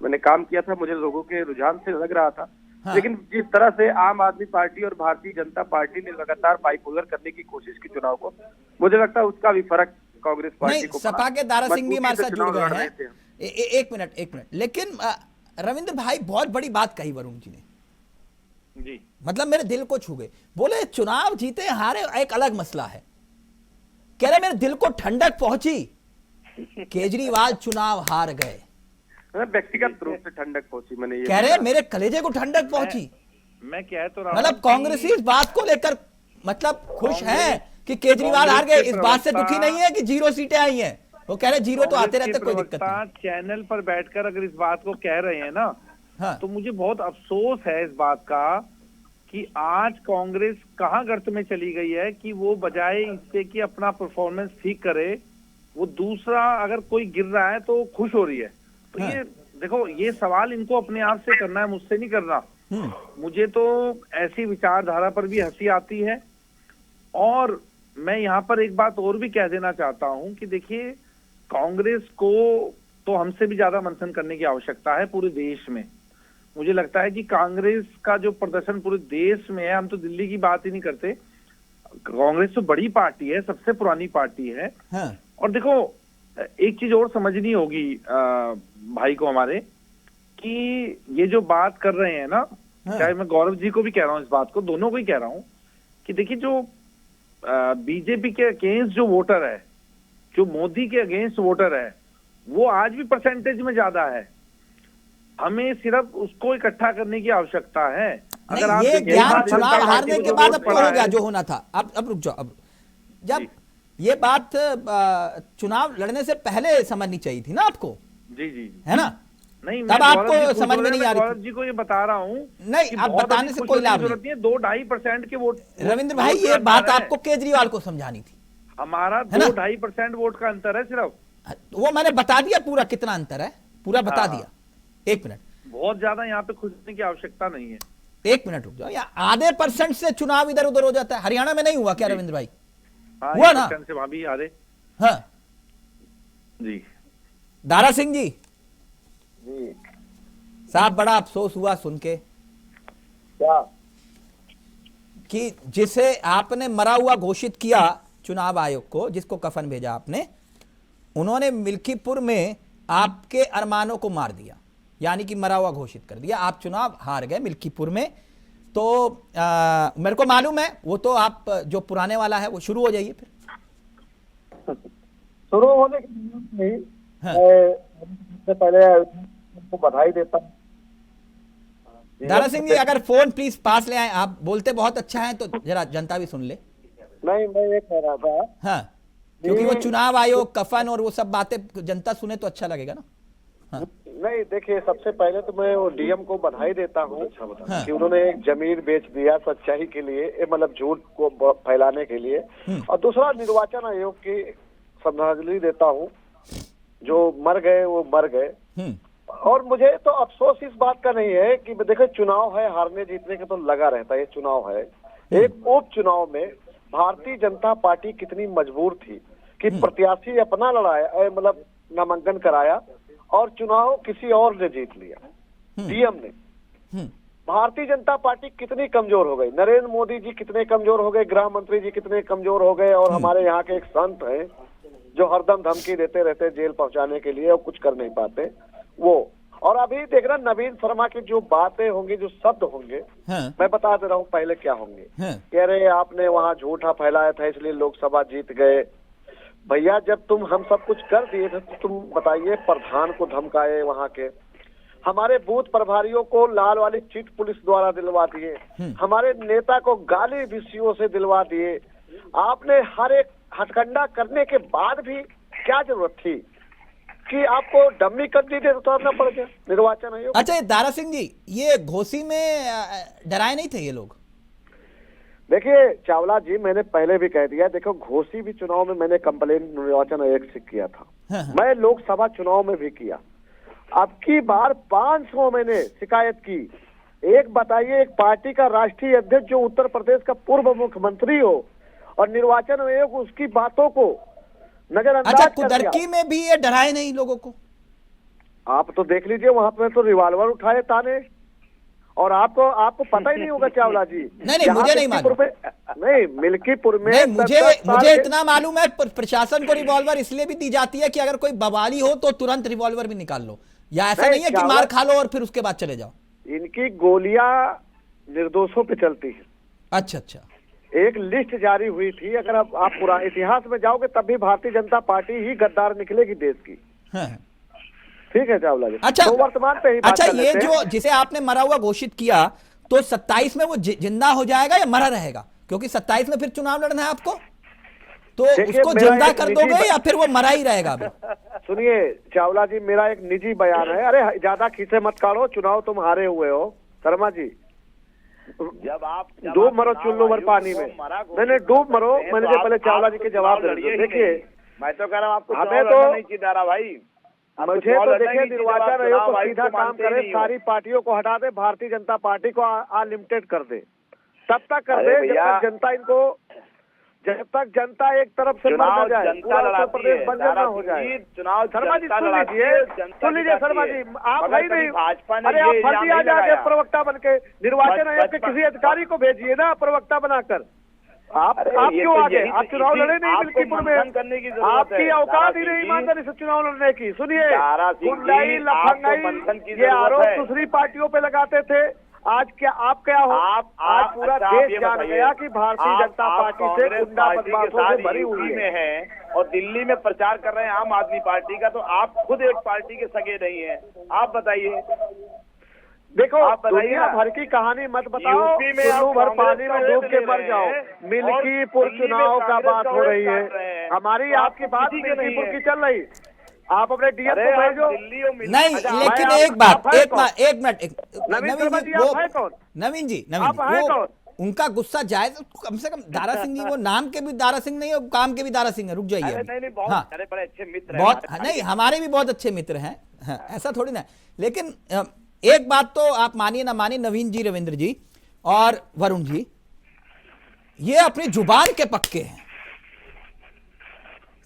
मैंने काम किया था, मुझे लोगों के रुझान से लग रहा था। लेकिन जिस तरह से आम आदमी पार्टी और भारतीय जनता पार्टी ने लगातार बाइपोलर करने की कोशिश की चुनाव को, मुझे लगता है उसका भी फर्क कांग्रेस पार्टी को। सपा के दारा सिंह भी हमारे साथ जुड़ गए हैं। एक मिनट, लेकिन रविंद्र भाई बहुत बड़ी बात कही वरुण जी ने जी, मतलब मेरे दिल को छू गए। बोले चुनाव जीते हारे एक अलग मसला है, कह रहे मेरे दिल को ठंडक पहुंची, केजरीवाल चुनाव हार गए। व्यक्तिगत रूप से ठंडक पहुंची, मैंने ये कह रहे मेरे कलेजे को ठंडक पहुंची। मैं कह तो रहा, मतलब कांग्रेस इस बात को लेकर मतलब खुश है कि केजरीवाल हार गए, इस बात से दुखी नहीं है कि 0 सीटें आई हैं। वो कह रहे 0 तो आते रहते, कोई दिक्कत नहीं। चैनल पर बैठकर अगर इस बात को कह रहे हैं ना, हाँ। तो मुझे बहुत अफसोस है इस बात का कि आज कांग्रेस कहां गर्त में चली गई है कि वो बजाय इससे कि अपना परफॉर्मेंस ठीक करे, वो दूसरा अगर कोई गिर रहा है तो खुश हो रही है। तो हाँ। ये देखो, ये सवाल इनको अपने आप से करना है, मुझसे नहीं करना। मुझे तो ऐसी विचारधारा पर भी हंसी आती है। और मैं यहाँ पर एक बात और भी कह देना चाहता हूँ कि देखिए, कांग्रेस को तो हमसे भी ज्यादा मंथन करने की आवश्यकता है पूरे देश में। मुझे लगता है कि कांग्रेस का जो प्रदर्शन पूरे देश में है, हम तो दिल्ली की बात ही नहीं करते, कांग्रेस तो बड़ी पार्टी है, सबसे पुरानी पार्टी है। हाँ। और देखो, एक चीज और समझनी होगी भाई को हमारे, कि ये जो बात कर रहे हैं ना, चाहे मैं गौरव जी को भी कह रहा हूँ इस बात को, दोनों को ही कह रहा हूँ कि देखिए जो बीजेपी के अगेंस्ट जो वोटर है, जो मोदी के अगेंस्ट वोटर है, वो आज भी परसेंटेज में ज्यादा है। हमें सिर्फ उसको इकट्ठा करने की आवश्यकता है। अगर आप ये ज्ञान चुनाव हारने के बाद अब तो हो गया जो होना था। अब रुक जाओ। अब जब ये बात चुनाव लड़ने से पहले समझनी चाहिए थी ना आपको। जी जी है ना? नहीं, तब आपको समझ में नहीं आ रही गौरव जी को ये बता रहा हूँ, नहीं आप बताने से कोई लाभ नहीं है। 2-2.5% के वोट, रविंद्र भाई ये बात आपको केजरीवाल को समझानी थी। हमारा 2-2.5% वोट का अंतर है सिर्फ। वो मैंने बता दिया पूरा कितना अंतर है, पूरा बता दिया। एक मिनट, बहुत ज्यादा यहाँ पे खुशने की आवश्यकता नहीं है। एक मिनट रुक जाओ। या आधे % से चुनाव इधर उधर हो जाता है। हरियाणा में नहीं हुआ क्या रविंद्र भाई? हुआ ना? से वहां भी आधे। हाँ जी। दारा सिंह जी साहब, बड़ा अफसोस हुआ सुन के क्या कि जिसे आपने मरा हुआ घोषित किया चुनाव आयोग को, जिसको कफन भेजा आपने, उन्होंने मिल्कीपुर में आपके अरमानों को मार दिया, यानी कि मरा हुआ घोषित कर दिया। आप चुनाव हार गए मिल्कीपुर में। तो मेरे को मालूम है, वो तो आप जो पुराने वाला है वो शुरू हो जाइए फिर। शुरू होने के नहीं, हाँ। मैं पहले उनको बधाई देता हूँ। दारा सिंह जी अगर फोन प्लीज पास ले आए, आप बोलते बहुत अच्छा है तो जरा जनता भी सुन ले। नहीं, मैं ये कह रहा था, हाँ, क्योंकि वो चुनाव आयोग, कफन और वो सब बातें जनता सुने तो अच्छा लगेगा ना। हाँ। नहीं देखिए, सबसे पहले तो मैं वो डीएम को बधाई देता हूँ हाँ। कि उन्होंने एक जमीन बेच दिया सच्चाई के लिए, मतलब झूठ को फैलाने के लिए। और दूसरा, निर्वाचन आयोग की श्रद्धांजलि देता हूँ, जो मर गए वो मर गए। और मुझे तो अफसोस इस बात का नहीं है कि देखो चुनाव है, हारने जीतने का तो लगा रहता है, ये चुनाव है। एक उपचुनाव में भारतीय जनता पार्टी कितनी मजबूर थी कि प्रत्याशी अपना लड़ाया, मतलब नामांकन कराया और चुनाव किसी और ने जीत लिया, डीएम ने। भारतीय जनता पार्टी कितनी कमजोर हो गई, नरेंद्र मोदी जी कितने कमजोर हो गए, गृह मंत्री जी कितने कमजोर हो गए, और हमारे यहाँ के एक संत हैं जो हरदम धमकी देते रहते जेल पहुंचाने के लिए और कुछ कर नहीं पाते वो। और अभी देख रहा नवीन शर्मा की जो बातें होंगी, जो शब्द होंगे, मैं बता दे रहा हूँ पहले क्या होंगे। कह रहे आपने वहाँ झूठा फैलाया था इसलिए लोकसभा जीत गए। भैया जब तुम हम सब कुछ कर दिए थे तो तुम बताइए, प्रधान को धमकाए, वहाँ के हमारे बूथ प्रभारियों को लाल वाली चिट पुलिस द्वारा दिलवा दिए, हमारे नेता को गाली विषयों से दिलवा दिए। आपने हर एक हथकंडा करने के बाद भी क्या जरूरत थी कि आपको डम्मी कैंडिडेट उतारना पड़ गया निर्वाचन आयोग? अच्छा, दारा सिंह जी, ये घोसी में डराए नहीं थे ये लोग? देखिए चावला जी, मैंने पहले भी कह दिया, देखो घोसी भी चुनाव में मैंने कंप्लेन निर्वाचन आयोग से किया था। मैं लोकसभा चुनाव में भी किया। अब की बार 500 मैंने शिकायत की। एक बताइए, एक पार्टी का राष्ट्रीय अध्यक्ष जो उत्तर प्रदेश का पूर्व मुख्यमंत्री हो और निर्वाचन आयोग उसकी बातों को नजरअंदाज अच्छा, कर दिया। कुदरकी में भी ये डराए नहीं लोगों को? आप तो देख लीजिए, वहां पे तो रिवॉल्वर उठाए ताने, और आपको पता ही नहीं होगा चावला जी। नहीं, मुझे नहीं मालूम। नहीं, मिल्कीपुर में नहीं, मुझे इतना मालूम है, प्रशासन को रिवॉल्वर इसलिए भी दी जाती है कि अगर कोई बवाली हो तो तुरंत रिवॉल्वर भी निकाल लो, या ऐसा नहीं है कि मार खा लो और फिर उसके बाद चले जाओ। इनकी गोलियां निर्दोषों पे चलती है। अच्छा, एक लिस्ट जारी हुई थी, अगर आप पुराने इतिहास में जाओगे तब भी भारतीय जनता पार्टी ही गद्दार निकलेगी देश की। ठीक है चावला जी। अच्छा, तो वर्तमान पे ही बात अच्छा, कर ये लेते हैं। जो जिसे आपने मरा हुआ घोषित किया, तो 27 में वो जिंदा हो जाएगा या मरा रहेगा? क्योंकि 27 में फिर चुनाव लड़ना है आपको, तो उसको जिंदा कर दोगे या फिर वो मरा ही रहेगा? अभी सुनिए चावला जी, मेरा एक निजी बयान है। अरे ज्यादा खींचे मत काढ़ो, चुनाव तुम हारे हुए हो शर्मा जी। डूब मरो चुल्लू भर पानी में। मैंने डूब मरो, मैंने जो पहले चावला जी के जवाब दे दिए। देखिए, मैं तो कह रहा हूँ आपको हमें तो नहीं चिदारा भाई, मुझे तो देखिए निर्वाचन आयोग को सीधा काम करे, सारी पार्टियों को हटा दे, भारतीय जनता पार्टी को अनलिमिटेड कर दे, तब तक कर दे जब तक जनता इनको, जब तक जनता एक तरफ से बढ़ जाए, उत्तर प्रदेश बंजर ना हो जाए। चुनाव शर्मा जी सुन लीजिए शर्मा जी, आप भाई नहीं, अरे आप फर्जी आ जाके प्रवक्ता बन के निर्वाचन आयोग के किसी अधिकारी को भेजिए ना प्रवक्ता बनाकर। आप क्यों आ गए? आप चुनाव लड़े नहीं मिल्कीपुर में, करने की जरूरत आपकी है। औकात ही नहीं ईमानदारी से चुनाव लड़ने की। सुनिए, गुंडाई लफंगाई ये आरोप दूसरी पार्टियों पे लगाते थे, आज क्या आप क्या हो? आज पूरा देश जान गया कि भारतीय जनता पार्टी से गुंडा बदमाशों से भरी हुई है और दिल्ली में प्रचार कर रहे हैं आम आदमी पार्टी का, तो आप खुद एक पार्टी के सगे नहीं है। आप बताइए। देखो, दुनिया भर की कहानी मत बताओ, कुल्लू भर पानी में डूब के मर जाओ। मिल्कीपुर चुनाव का बात हो रही है, हमारी आपकी बात मिल्कीपुर की चल रही। आप अपने डीएम को भेजो। नहीं, लेकिन एक मिनट नवीन जी, वो उनका गुस्सा जायज, कम से कम दारा सिंह जी वो नाम के भी दारा सिंह नहीं है, काम के भी दारा सिंह है। रुक जाइए। हाँ, बड़े अच्छे मित्र बहुत नहीं, हमारे भी बहुत अच्छे मित्र हैं, ऐसा थोड़ी ना। लेकिन एक बात तो आप मानिए ना मानिए, नवीन जी, रविंद्र जी और वरुण जी, ये अपनी जुबान के पक्के हैं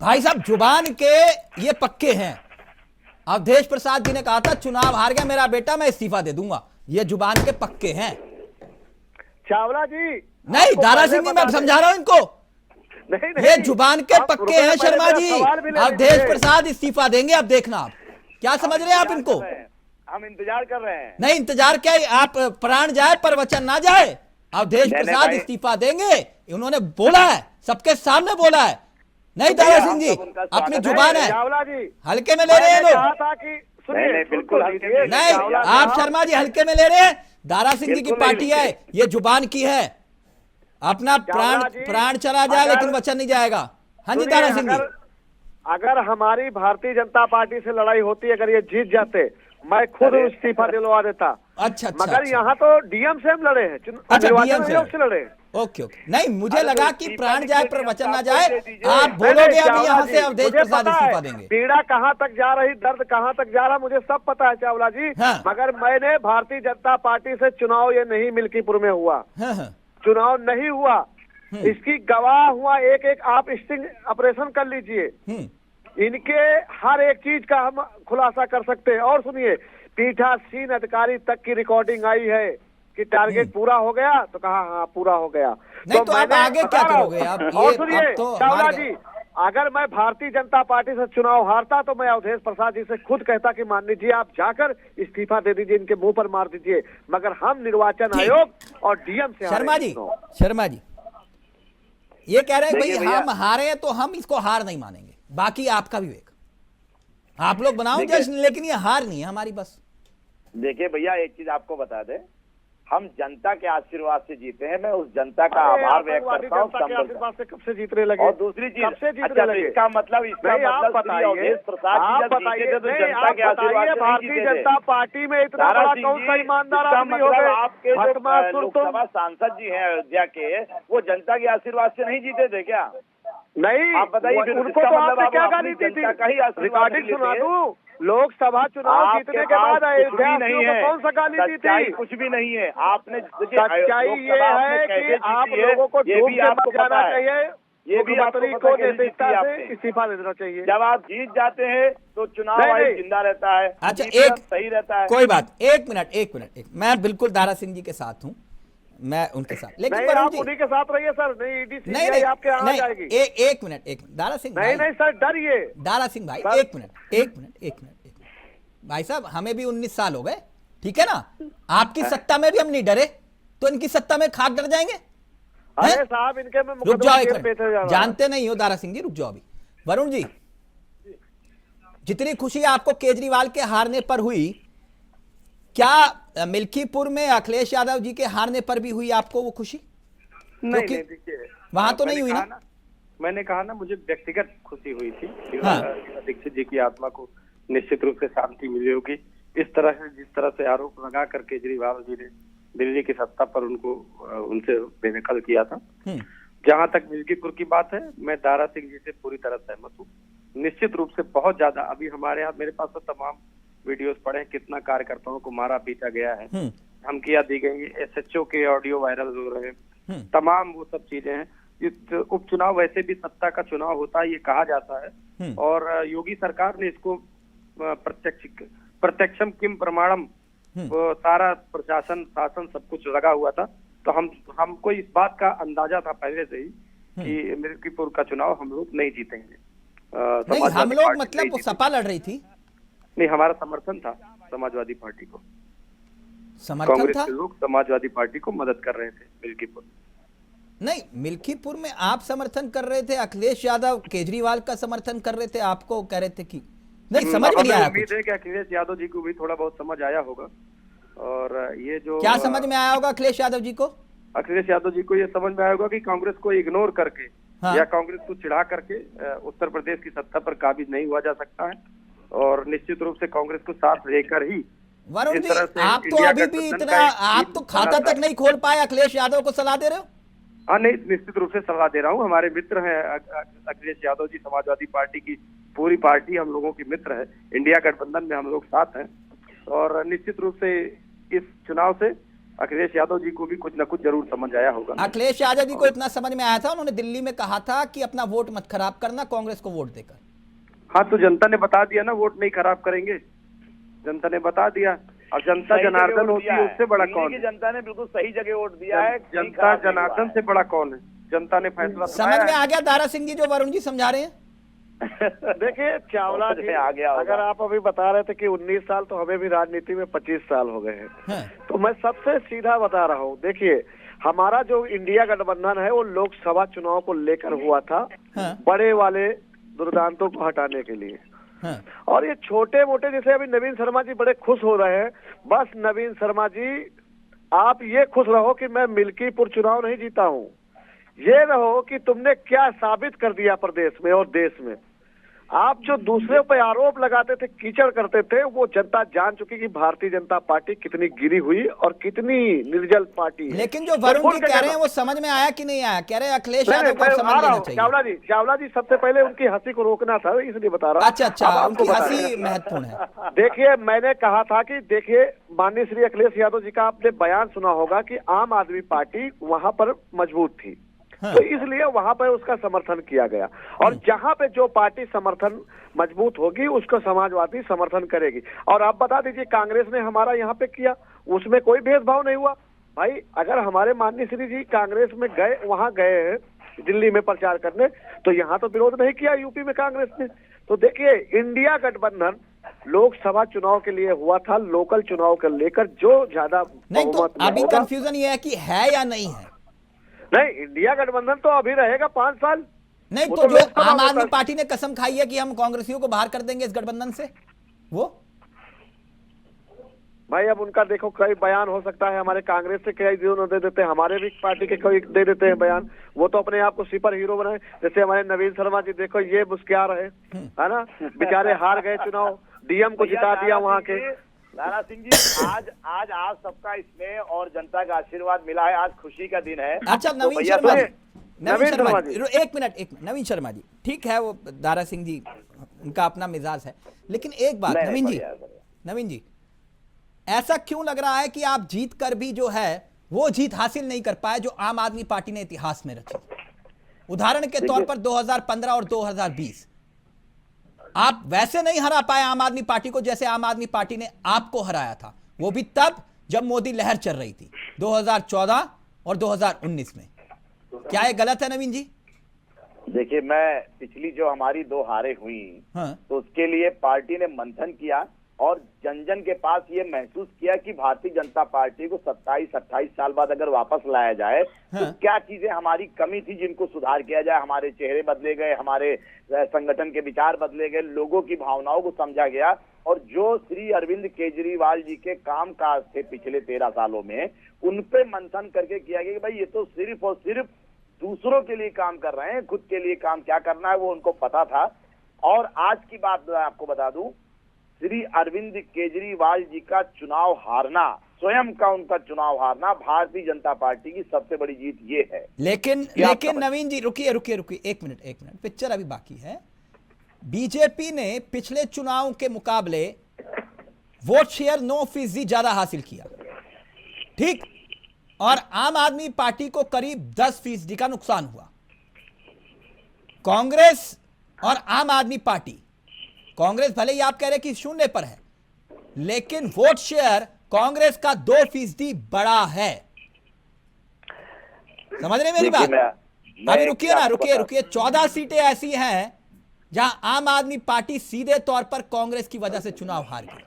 भाई साहब, जुबान के ये पक्के हैं। अवधेश प्रसाद जी ने कहा था चुनाव हार गया मेरा बेटा, मैं इस्तीफा दे दूंगा। ये जुबान के पक्के हैं। चावला जी नहीं, दारा सिंह जी, मैं समझा रहा हूं इनको। नहीं, ये जुबान के पक्के हैं शर्मा जी। अवधेश प्रसाद इस्तीफा देंगे, अब देखना। आप क्या समझ रहे हैं आप इनको? हम इंतजार कर रहे हैं। नहीं, इंतजार क्या, आप प्राण जाए पर वचन ना जाए। अवधेश प्रसाद इस्तीफा देंगे, उन्होंने बोला है, सबके सामने बोला है। नहीं दारा सिंह जी, अपनी जुबान है, हल्के में ले रहे हैं लोग। बिल्कुल नहीं, आप शर्मा जी हल्के में ले रहे हैं। दारा सिंह जी की पार्टी है, ये जुबान की है। अपना प्राण चला जाए लेकिन वचन नहीं जाएगा। हाँ जी दारा सिंह जी, अगर हमारी भारतीय जनता पार्टी से लड़ाई होती, अगर ये जीत जाते, मैं खुद इस्तीफा दिलवा देता। अच्छा, मगर यहाँ तो डीएम से हम लड़े हैं। अच्छा, डीएम से लड़े। ओके। नहीं, मुझे लगा कि प्राण जाए पर वचन ना जाए। आप बोलोगे अभी यहाँ से अवधेश प्रसाद इस्तीफा देंगे। पीड़ा कहाँ तक जा रही, दर्द कहाँ तक जा रहा, मुझे सब पता है चावला जी। हाँ। मगर मैंने भारतीय जनता पार्टी से चुनाव ये नहीं मिल्कीपुर में हुआ, हाँ। चुनाव नहीं हुआ, इसकी गवाह हुआ एक एक। आप स्टिंग ऑपरेशन कर लीजिए, इनके हर एक चीज का हम खुलासा कर सकते हैं। और सुनिए, पीठासीन अधिकारी तक की रिकॉर्डिंग आई है कि टारगेट पूरा हो गया, तो कहा हाँ पूरा हो गया। नहीं, तो आप आगे क्या करोगे आप? और सुनिए चावला जी, अगर मैं भारतीय जनता पार्टी से चुनाव हारता तो मैं अवधेश प्रसाद जी से खुद कहता कि मान लीजिए आप जाकर इस्तीफा दे दीजिए, इनके मुंह पर मार दीजिए। मगर हम निर्वाचन आयोग और डीएम से शर्मा जी ये कह रहे हैं भाई हम हारे तो हम इसको हार नहीं मानेंगे, बाकी आपका विवेक, आप लोग बनाओ जश्न, लेकिन ये हार नहीं है हमारी। बस देखिए भैया, एक चीज आपको बता दे, हम जनता के आशीर्वाद से जीते हैं। मैं उस जनता का आभार व्यक्त करता हूँ। आशीर्वाद से कब से जीतने लगे? और दूसरी चीज, अच्छा, इसका मतलब आप बताइए, भारतीय जनता पार्टी में इतना बड़ा कौन सा ईमानदार आदमी हो गए? लोकसभा सांसद जी हैं अयोध्या के, वो जनता के आशीर्वाद से नहीं जीते थे क्या? नहीं, आप बताइए, उनको तो आपने क्या गाली दी थी? रिकॉर्डिंग सुना दूं? लोकसभा चुनाव जीतने के बाद अयोध्या नहीं है, कौन सा गाली दी थी? कुछ भी नहीं है। आपने सच्चाई ये है कि आप लोगों को डूब के मत जाना चाहिए, ये भी को नैतिकता से इस्तीफा दे देना चाहिए। जब आप जीत जाते हैं तो चुनाव आयोग जिंदा रहता है। अच्छा, एक सही रहता है, कोई बात। एक मिनट, मैं बिल्कुल दारा सिंह जी के साथ हूँ, मैं उनके साथ। लेकिन आप उन्हीं के साथ रहिए सर। नहीं, आपके यहाँ जाएगी। एक मिनट दारा सिंह, नहीं सर, डरिए। दारा सिंह भाई, एक मिनट भाई साहब, हमें भी 19 साल हो गए, ठीक है ना? आपकी सत्ता में भी हम नहीं डरे, तो इनकी सत्ता में खाक डर जाएंगे? अरे साहब, इनके में रुक जाओ एक मिनट, जानते नहीं हो दारा सिंह जी, रुक जाओ अभी। वरुण जी, जितनी खुशी आपको केजरीवाल के हारने पर हुई, क्या मिल्कीपुर में अखिलेश यादव जी के हारने पर भी हुई आपको वो खुशी? नहीं, देखिए वहां तो नहीं हुई ना। मैंने कहा ना, मुझे व्यक्तिगत खुशी हुई थी। हाँ। दीक्षित जी की आत्मा को निश्चित रूप से शांति मिली होगी। इस तरह से, जिस तरह से आरोप लगा कर केजरीवाल जी ने दिल्ली की सत्ता पर उनसे बेनकल किया था। जहां तक मिल्कीपुर की बात है, मैं दारा सिंह जी से पूरी तरह सहमत हूँ। निश्चित रूप से बहुत ज्यादा, अभी हमारे यहाँ, मेरे पास तो तमाम वीडियोस पड़े हैं, कितना कार्यकर्ताओं को मारा पीटा गया है, धमकियां दी गई, एसएचओ के ऑडियो वायरल हो रहे हैं, तमाम वो सब चीजें हैं। उपचुनाव वैसे भी सत्ता का चुनाव होता है, ये कहा जाता है। और योगी सरकार ने इसको प्रत्यक्षम किम प्रमाणम, वो सारा प्रशासन, शासन, सब कुछ लगा हुआ था। तो हमको इस बात का अंदाजा था पहले से ही कि मिल्कीपुर का चुनाव हम लोग नहीं जीतेंगे। नहीं, हम समाजवादी लोग पार्टी मतलब नहीं वो जीतेगी। सपा लड़ रही थी, नहीं, हमारा समर्थन था समाजवादी पार्टी को, समर्थन कांग्रेस था। के लोग समाजवादी पार्टी को मदद कर रहे थे मिल्कीपुर। नहीं, मिल्कीपुर में आप समर्थन कर रहे थे, अखिलेश यादव केजरीवाल का समर्थन कर रहे थे, आपको कह रहे थे कि नहीं, समझ में नहीं आया उम्मीद कुछ। है कि अखिलेश यादव जी को भी थोड़ा बहुत समझ आया होगा। और ये जो क्या समझ में आया होगा अखिलेश यादव जी को? अखिलेश यादव जी को ये समझ में आया होगा कि कांग्रेस को इग्नोर करके हाँ। या कांग्रेस को चिढ़ा करके उत्तर प्रदेश की सत्ता पर काबिज नहीं हुआ जा सकता है, और निश्चित रूप से कांग्रेस को साथ लेकर ही वरुण इस जी, तरह से आप तो इंडिया अभी भी गठबंधन इतना, का एक आप टीम तो खाता बना तक नहीं खोल पाए, अखिलेश यादव को सलाह दे रहे हो? हाँ, नहीं, निश्चित रूप से सलाह दे रहा हूँ। हमारे मित्र हैं अखिलेश यादव जी, समाजवादी पार्टी की पूरी पार्टी हम लोगों की मित्र है, इंडिया गठबंधन में हम लोग साथ हैं, और निश्चित रूप से इस चुनाव से अखिलेश यादव जी को भी कुछ न कुछ जरूर समझ आया होगा। अखिलेश यादव जी को इतना समझ में आया था, उन्होंने दिल्ली में कहा था कि अपना वोट मत खराब करना कांग्रेस को वोट देकर। हाँ, तो जनता ने बता दिया ना, वोट नहीं खराब करेंगे, जनता ने बता दिया। अब जनता जनार्दन होती है, उससे बड़ा कौन है? जनता ने बिल्कुल सही जगह वोट दिया है। जनता जनार्दन से बड़ा कौन है? जनता ने फैसला समझ में आ गया दारा सिंह जी जो वरुण जी समझा रहे हैं? देखिए चावला जी, आ गया होगा। अगर आप अभी बता रहे थे कि 19 साल, तो हमें भी राजनीति में 25 साल हो गए हैं। हाँ। तो मैं सबसे सीधा बता रहा हूँ, देखिए हमारा जो इंडिया गठबंधन है वो लोकसभा चुनाव को लेकर हुआ था, हाँ। बड़े वाले दुर्दांतों को हटाने के लिए। हाँ। और ये छोटे मोटे, जैसे अभी नवीन शर्मा जी बड़े खुश हो रहे हैं, बस नवीन शर्मा जी आप ये खुश रहो कि मैं मिल्कीपुर चुनाव नहीं जीता हूँ, ये रहो कि तुमने क्या साबित कर दिया प्रदेश में और देश में। आप जो दूसरे पे आरोप लगाते थे, कीचड़ करते थे, वो जनता जान चुकी कि भारतीय जनता पार्टी कितनी गिरी हुई और कितनी निर्जल पार्टी है। लेकिन जो वरुण जी कह रहे हैं वो समझ में आया कि नहीं आया? कह रहे हैं अखिलेश यादव को समझ लेना चाहिए। चावला जी सबसे पहले उनकी हंसी को रोकना था, इसलिए बता रहा हूं। अच्छा, अब आपको उनकी बता हंसी रहे हैं। महत्वपूर्ण है। देखिए, मैंने कहा था कि देखिए माननीय श्री अखिलेश यादव जी का आपने बयान सुना होगा कि आम आदमी पार्टी वहां पर मजबूत थी। हाँ। तो इसलिए वहां पर उसका समर्थन किया गया, और जहां पे जो पार्टी समर्थन मजबूत होगी उसको समाजवादी समर्थन करेगी। और आप बता दीजिए, कांग्रेस ने हमारा यहाँ पे किया, उसमें कोई भेदभाव नहीं हुआ। भाई अगर हमारे माननीय श्री जी कांग्रेस में गए, वहां गए हैं दिल्ली में प्रचार करने, तो यहाँ तो विरोध नहीं किया यूपी में कांग्रेस ने। तो देखिए, इंडिया गठबंधन लोकसभा चुनाव के लिए हुआ था, लोकल चुनाव को लेकर जो ज्यादा नहीं, तो बहुमत में अभी होगा- कंफ्यूजन ये है कि है या नहीं है? नहीं, इंडिया गठबंधन तो अभी रहेगा 5 साल। नहीं, वो तो तो जो लोकसभा आम में आदमी था। पार्टी ने कसम खाई है कि हम कांग्रेसियों को बाहर कर देंगे इस गठबंधन से, वो भाई अब उनका देखो, कई बयान हो सकता है, हमारे कांग्रेस से कई दोनों दे देते हैं, हमारे भी पार्टी के कई दे देते हैं बयान। वो तो अपने आप को सुपर हीरो बनाए, जैसे हमारे नवीन शर्मा जी देखो ये मुस्कुरा रहे, है ना, बेचारे हार गए चुनाव, डीएम को जिता दिया वहाँ के। दारा सिंह जी, आज सबका इसमें और जनता का आशीर्वाद मिला है, आज खुशी का दिन है। अच्छा, तो नवीन भैया शर्मा जी, तो- नवीन शर्मा जी, एक मिनट, नवीन शर्मा जी, ठीक है, वो दारा सिंह जी उनका अपना मिजाज है, लेकिन एक बात नहीं, नवीन जी, बढ़िया। नवीन जी, ऐसा क्यों लग रहा है कि आप जीत कर भी जो है वो जीत हासिल नहीं कर पाए जो आम आदमी पार्टी ने इतिहास में रखी? उदाहरण के तौर पर 2015 और 2020 आप वैसे नहीं हरा पाए आम आदमी पार्टी को जैसे आम आदमी पार्टी ने आपको हराया था, वो भी तब जब मोदी लहर चल रही थी 2014 और 2019 में। क्या ये गलत है नवीन जी? देखिए, मैं पिछली जो हमारी 2 हारें हुई, हाँ। तो उसके लिए पार्टी ने मंथन किया और जन जन के पास ये महसूस किया कि भारतीय जनता पार्टी को 27-28 साल बाद अगर वापस लाया जाए, हाँ। तो क्या चीजें हमारी कमी थी जिनको सुधार किया जाए। हमारे चेहरे बदले गए, हमारे संगठन के विचार बदले गए, लोगों की भावनाओं को समझा गया, और जो श्री अरविंद केजरीवाल जी के काम काज थे पिछले 13 सालों में, उन पे मंथन करके किया गया कि भाई ये तो सिर्फ और सिर्फ दूसरों के लिए काम कर रहे हैं, खुद के लिए काम क्या करना है वो उनको पता था। और आज की बात मैं आपको बता दूं, श्री अरविंद केजरीवाल जी का चुनाव हारना, स्वयं का उनका चुनाव हारना भारतीय जनता पार्टी की सबसे बड़ी जीत ये है। लेकिन नवीन जी रुकिए, एक मिनट, पिक्चर अभी बाकी है। बीजेपी ने पिछले चुनाव के मुकाबले वोट शेयर 9% ज्यादा हासिल किया, ठीक, और आम आदमी पार्टी को करीब 10% का नुकसान हुआ। कांग्रेस और आम आदमी पार्टी, कांग्रेस भले ही आप कह रहे कि 0 पर है, लेकिन वोट शेयर कांग्रेस का 2% बड़ा है। समझ रहे मेरी बात? अभी रुकिए ना, रुकिए 14 सीटें ऐसी हैं जहां आम आदमी पार्टी सीधे तौर पर कांग्रेस की वजह से चुनाव हार गई,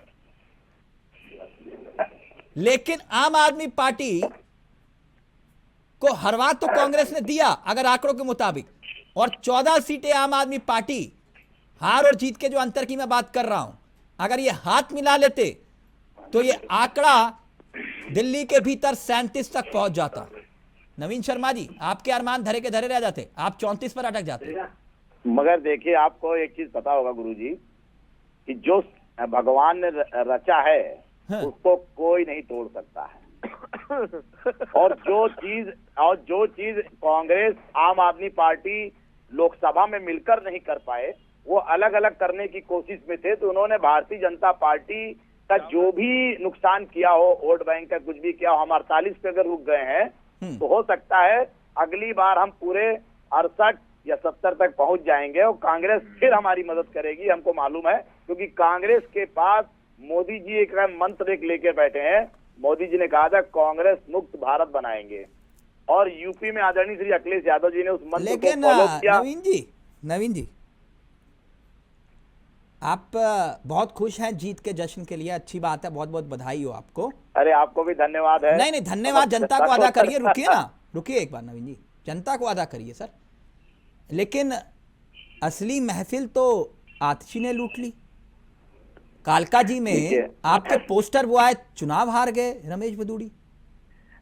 लेकिन आम आदमी पार्टी को हरवा तो कांग्रेस ने दिया अगर आंकड़ों के मुताबिक, और 14 सीटें आम आदमी पार्टी, हार और जीत के जो अंतर की मैं बात कर रहा हूं, अगर ये हाथ मिला लेते तो ये आंकड़ा दिल्ली के भीतर 37 तक पहुंच जाता। नवीन शर्मा जी, आपके अरमान धरे के धरे रह जाते, आप 34 पर अटक जाते। मगर देखिए, आपको एक चीज पता होगा गुरुजी, कि जो भगवान ने रचा है हाँ। उसको कोई नहीं तोड़ सकता है। और जो चीज कांग्रेस आम आदमी पार्टी लोकसभा में मिलकर नहीं कर पाए, वो अलग अलग करने की कोशिश में थे, तो उन्होंने भारतीय जनता पार्टी का जो भी नुकसान किया हो, वोट बैंक का कुछ भी किया हो, हम 48 पे अगर रुक गए हैं तो हो सकता है अगली बार हम पूरे 68 या 70 तक पहुंच जाएंगे और कांग्रेस फिर हमारी मदद करेगी, हमको मालूम है। क्योंकि कांग्रेस के पास मोदी जी एक मंत्र एक लेके बैठे हैं। मोदी जी ने कहा था कांग्रेस मुक्त भारत बनाएंगे, और यूपी में आदरणीय श्री अखिलेश यादव जी ने उस मंत्र को फॉलो किया। नवीन जी, आप बहुत खुश हैं जीत के जश्न के लिए, अच्छी बात है, बहुत बहुत बधाई हो आपको। अरे आपको भी धन्यवाद है। नहीं धन्यवाद जनता को अदा करिए, रुकिए ना, रुकिए एक बार नवीन जी, जनता को अदा करिए सर। लेकिन असली महफिल तो आतिशी ने लूट ली। कालका जी में आपके पोस्टर वो आए, चुनाव हार गए रमेश भदौड़ी।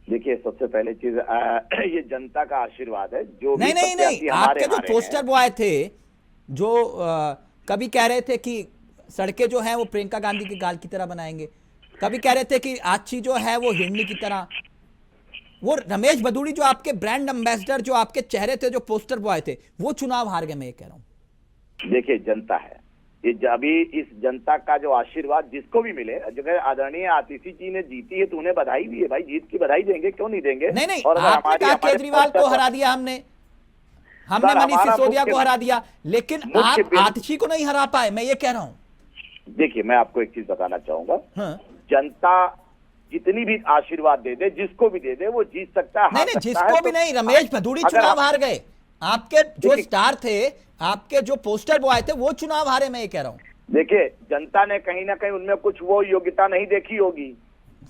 देखिए, सबसे पहले चीज ये जनता का आशीर्वाद है। जो नहीं, आपके जो पोस्टर वो आए थे, जो कभी कह रहे थे कि सड़कें जो हैं वो प्रियंका गांधी के गाल की तरह बनाएंगे, कभी कह रहे थे कि आची जो है वो हिरनी की तरह, वो रमेश भदौड़ी जो आपके ब्रांड एम्बेसडर, जो आपके चेहरे थे, जो पोस्टर वो आए थे, वो चुनाव हार गए। मैं ये कह रहा हूं, देखिए जनता है ये, अभी इस जनता का जो आशीर्वाद जिसको भी मिले, अगर आदरणीय आतिशी जी ने जीती है तो उन्हें बधाई भी है भाई, जीत की बधाई देंगे, क्यों नहीं देंगे। नहीं, और आपने कहा केजरीवाल को हरा दिया, हमने मनीष सिसोदिया को हरा दिया, लेकिन आप आतिशी को नहीं हरा पाए, मैं ये कह रहा हूं। देखिए, मैं आपको एक चीज बताना चाहूंगा। हाँ। जनता जितनी भी आशीर्वाद दे दे, जिसको भी दे दे, वो जीत सकता है। नहीं, जिसको भी नहीं, रमेश भदौड़ी चुनाव हार गए। आपके जो स्टार थे, आपके जो पोस्टर वो आए थे, वो चुनाव हारे, मैं ये कह रहा हूं। देखिए, जनता ने कहीं ना कहीं उनमें कुछ वो योग्यता नहीं देखी होगी।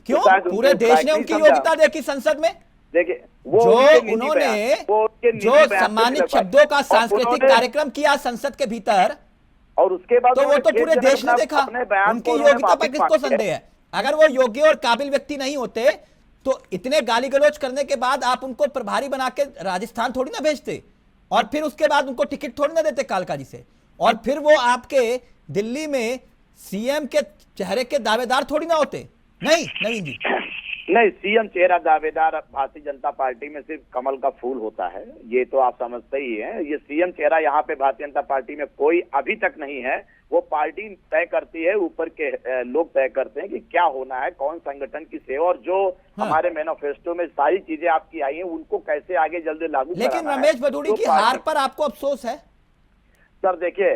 क्यों? पूरे देश ने उनकी योग्यता देखी संसद में। देखिए, जो उन्होंने जो सम्मानित शब्दों का सांस्कृतिक कार्यक्रम किया संसद के भीतर, और उसके बाद तो वो तो पूरे देश ने देखा। उनकी योग्यता पर किसको संदेह है? अगर वो योग्य और काबिल व्यक्ति नहीं होते तो इतने गाली गलौज करने के बाद आप उनको प्रभारी बना के राजस्थान थोड़ी ना भेजते, और फिर उसके बाद उनको टिकट थोड़ी ना देते कालका जी से, और फिर वो आपके दिल्ली में सीएम के चेहरे के दावेदार थोड़ी ना होते। नहीं नवीन जी, नहीं, सीएम चेहरा दावेदार भारतीय जनता पार्टी में सिर्फ कमल का फूल होता है, ये तो आप समझते ही हैं। ये सीएम चेहरा यहाँ पे भारतीय जनता पार्टी में कोई अभी तक नहीं है। वो पार्टी तय करती है, ऊपर के लोग तय करते हैं कि क्या होना है, कौन संगठन की सेवा, और जो हमारे मैनिफेस्टो में सारी चीजें आपकी आई हैं उनको कैसे आगे जल्दी लागू कराना है। लेकिन रमेश भदौड़ी की हार पर आपको अफसोस है? सर देखिए,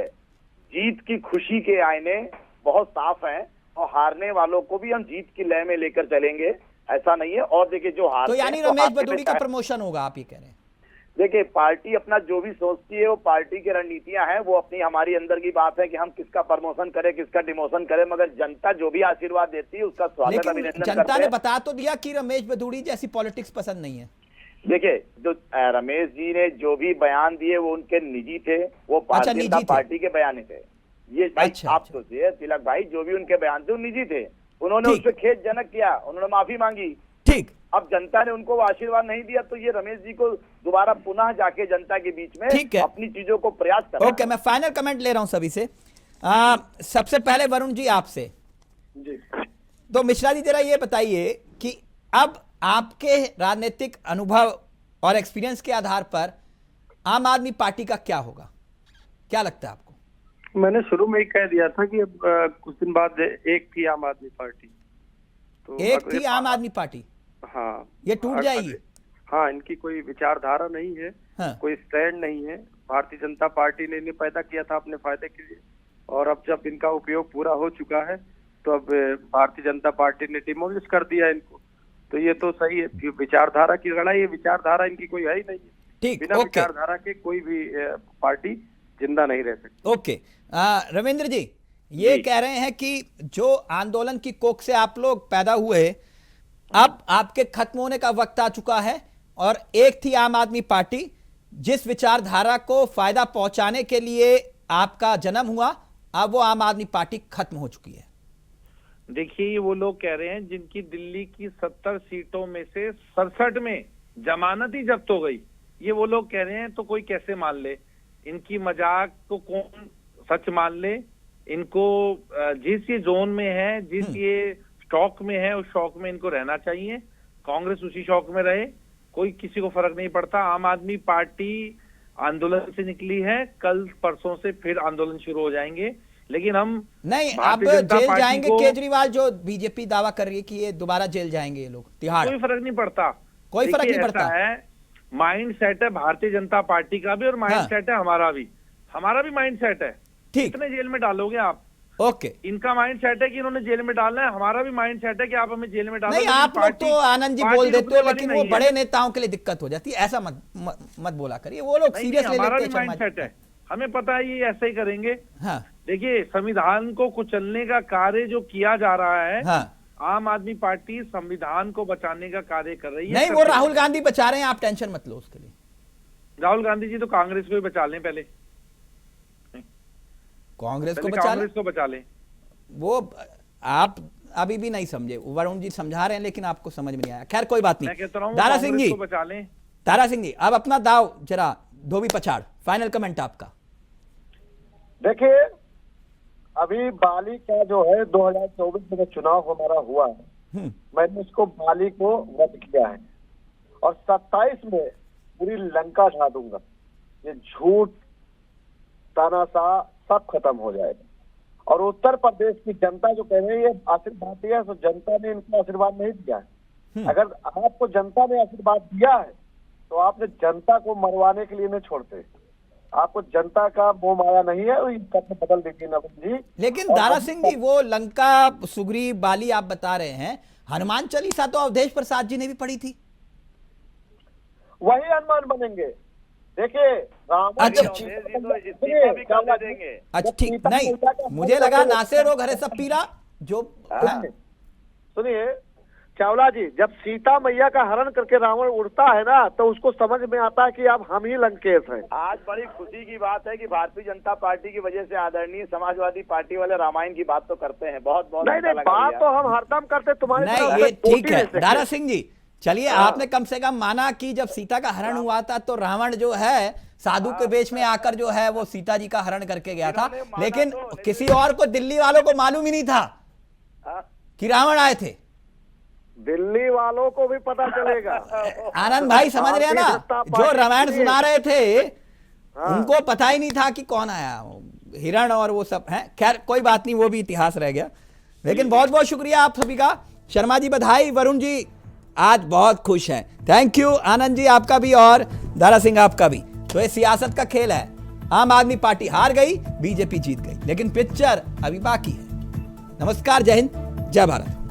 जीत की खुशी के आईने बहुत साफ हैं, और हारने वालों को भी हम जीत की लय में लेकर चलेंगे, ऐसा नहीं है। और देखिए, जो हार, तो यानी रमेश भदौड़ी का प्रमोशन होगा, आप ये कह रहे हैं? देखिए, पार्टी अपना जो भी सोचती है, वो पार्टी की रणनीतियां हैं, वो अपनी हमारी अंदर की बात है कि हम किसका प्रमोशन करें, किसका डिमोशन करें, मगर जनता जो भी आशीर्वाद देती है उसका स्वागत, अभिनंदन करते हैं। जनता ने बता तो दिया कि रमेश भदौड़ी जैसी पॉलिटिक्स पसंद नहीं है। देखिए, जो रमेश जी ने जो भी बयान दिए वो उनके निजी थे, वो भारतीय जनता पार्टी के बयान थे। ये भाई आप सोचिए तिलक भाई, जो भी उनके बयान थे वो निजी थे, उन्होंने उस पर खेदजनक किया, उन्होंने माफी मांगी। ठीक, अब जनता ने उनको आशीर्वाद नहीं दिया, तो ये रमेश जी को दोबारा पुनः जाके जनता के बीच में अपनी चीजों को प्रयास करना। ओके, मैं फाइनल कमेंट ले रहा हूं सभी से। सबसे पहले वरुण जी आपसे जी। तो मिश्रा जी जरा ये बताइए कि अब आपके राजनीतिक अनुभव और एक्सपीरियंस के आधार पर आम आदमी पार्टी का क्या होगा, क्या लगता है आपको? मैंने शुरू में ही कह दिया था कि अब कुछ दिन बाद एक थी आम आदमी पार्टी, तो एक थी आम आदमी पार्टी, हाँ, ये टूट जाएगी। हाँ, इनकी कोई विचारधारा नहीं है, हाँ। कोई स्टैंड नहीं है। भारतीय जनता पार्टी ने इन्हें पैदा किया था अपने फायदे के लिए, और अब जब इनका उपयोग पूरा हो चुका है तो अब भारतीय जनता पार्टी ने डिमोलिश कर दिया इनको। तो ये तो सही है कि विचारधारा की लड़ाई, ये विचारधारा इनकी कोई है ही नहीं। ठीक, बिना ओके। विचारधारा के कोई भी पार्टी जिंदा नहीं रह सकती। ओके, रविंद्र जी ये कह रहे हैं कि जो आंदोलन की कोख से आप लोग पैदा हुए, अब आपके खत्म होने का वक्त आ चुका है, और एक थी आम आदमी पार्टी जिस विचारधारा को फायदा पहुंचाने के लिए आपका जन्म हुआ, अब वो आम आदमी पार्टी खत्म हो चुकी है। देखिए, वो लोग कह रहे हैं जिनकी दिल्ली की 70 सीटों में से 67 में जमानत ही जब्त हो गई, ये वो लोग कह रहे हैं, तो कोई कैसे मान ले? इनकी मजाक को कौन सच मान ले? इनको जिस ये जोन में है, जिस ये शौक में है, उस शौक में इनको रहना चाहिए। कांग्रेस उसी शौक में रहे, कोई किसी को फर्क नहीं पड़ता। आम आदमी पार्टी आंदोलन से निकली है, कल परसों से फिर आंदोलन शुरू हो जाएंगे, लेकिन हम नहीं, अब भारतीय जनता जेल पार्टी जाएंगे को- केजरीवाल, जो बीजेपी दावा कर रही है कि ये दोबारा जेल जाएंगे ये लोग तिहाड़। कोई फर्क नहीं पड़ता, कोई फर्क देखिए, नहीं पड़ता। ऐसा है, माइंड सेट है भारतीय जनता पार्टी का भी और माइंड हाँ। सेट है हमारा भी माइंड सेट है। ठीक, कितने जेल में डालोगे आप? ओके। इनका माइंड सेट है कि इन्होंने जेल में डालना है, हमारा भी माइंड सेट है कि आप हमें जेल में डालो। नहीं, लेकिन आप लोग पार्टी- तो आनंद जी पार्टी बोल देते रुकने हो, वाली लेकिन वो नहीं है। बड़े नेताओं के लिए दिक्कत हो जाती है, ऐसा मत बोला करिए, वो लोग नहीं, सीरियस ले हमारा लेते भी हैं माइंड शर्मा सेट है, हमें पता है ये ऐसे ही करेंगे। हाँ देखिए, संविधान को कुचलने का कार्य जो किया जा रहा है, हाँ। आम आदमी पार्टी संविधान को बचाने का कार्य कर रही है। नहीं, वो राहुल गांधी बचा रहे हैं, आप टेंशन मत लो उसके लिए। राहुल गांधी जी तो कांग्रेस को ही बचा लें, पहले कांग्रेस को पहले बचा कांग्रेस को बचा लें। वो आप अभी भी नहीं समझे, वरुण जी समझा रहे हैं लेकिन आपको समझ में नहीं आया। खैर कोई बात मैं नहीं। कहता हूँ दारा सिंह कांग्रेस जी, को बचा लें। तारा सिंह जी, अब अपना दाव जरा धोबी पछाड़, फाइनल कमेंट आपका। देखिए, अभी बाली का जो है 2024 में जो चुनाव हमारा हुआ है, मैंने उसको बाली को रद्द किया है, और 27 में पूरी लंका ढा दूंगा। ये झूठ तानाशाह सब खत्म हो जाएगा। और उत्तर प्रदेश की जनता जो कह रही है ये आशीर्वाद दिया है, तो जनता ने इनको आशीर्वाद नहीं दिया है। अगर आपको जनता ने आशीर्वाद दिया है तो आपने जनता को मरवाने के लिए नहीं छोड़ते। आपको जनता का मोह माया नहीं है, वो कब बदल देती नवीन जी। लेकिन और दारा अब- सिंह जी, वो लंका सुग्रीव बाली आप बता रहे हैं, हनुमान चालीसा तो अवधेश प्रसाद जी ने भी पढ़ी थी। वही हनुमान बनेंगे। देखिए, रावण अच्छा। जब अवधेश सीता जी तो मैया- इस्तीफा भी सुनिए, कर देंगे। अच्छा जब ठीक, सीता नहीं मैया का मुझे हरण लगा करके- नासे रोग हरे सब पीरा जो सुनिए, सुनिए चावला जी, जब सीता मैया का हरण करके रावण उड़ता है ना, तो उसको समझ में आता है कि अब हम ही लंकेश हैं। आज बड़ी खुशी की बात है कि भारतीय जनता पार्टी की वजह से आदरणीय समाजवादी पार्टी वाले रामायण की बात तो करते हैं। बहुत बहुत नहीं अच्छा नहीं, लगा बात भैया। तो हम हरदम करते, तुम्हारे नहीं, तरफ ये से कोटी ठीक है नहीं सकते। दारा सिंह जी। चलिए, आपने कम से कम माना कि जब सीता का हरण हुआ था तो रावण जो है साधु के वेश में आकर जो है वो सीता जी का हरण करके गया था, इन्होंने माना लेकिन तो, किसी और को, दिल्ली वालों को मालूम ही नहीं था हाँ? कि रावण आए थे। दिल्ली वालों को भी पता चलेगा। आनंद भाई समझ रहे हैं ना, भारतीय जनता जो पार्टी रामायण के लिए- सुना रहे थे उनको पता ही नहीं था कि कौन आया, हिरण और वो सब है। खैर कोई बात नहीं, वो भी इतिहास रह गया। लेकिन बहुत बहुत शुक्रिया आप सभी का। शर्मा जी बधाई, वरुण जी आज बहुत खुश हैं, थैंक यू। आनंद जी आपका भी और दारा सिंह आपका भी। तो ये सियासत का खेल है, आम आदमी पार्टी हार गई, बीजेपी जीत गई, लेकिन पिक्चर अभी बाकी है। नमस्कार, जय हिंद, जय भारत।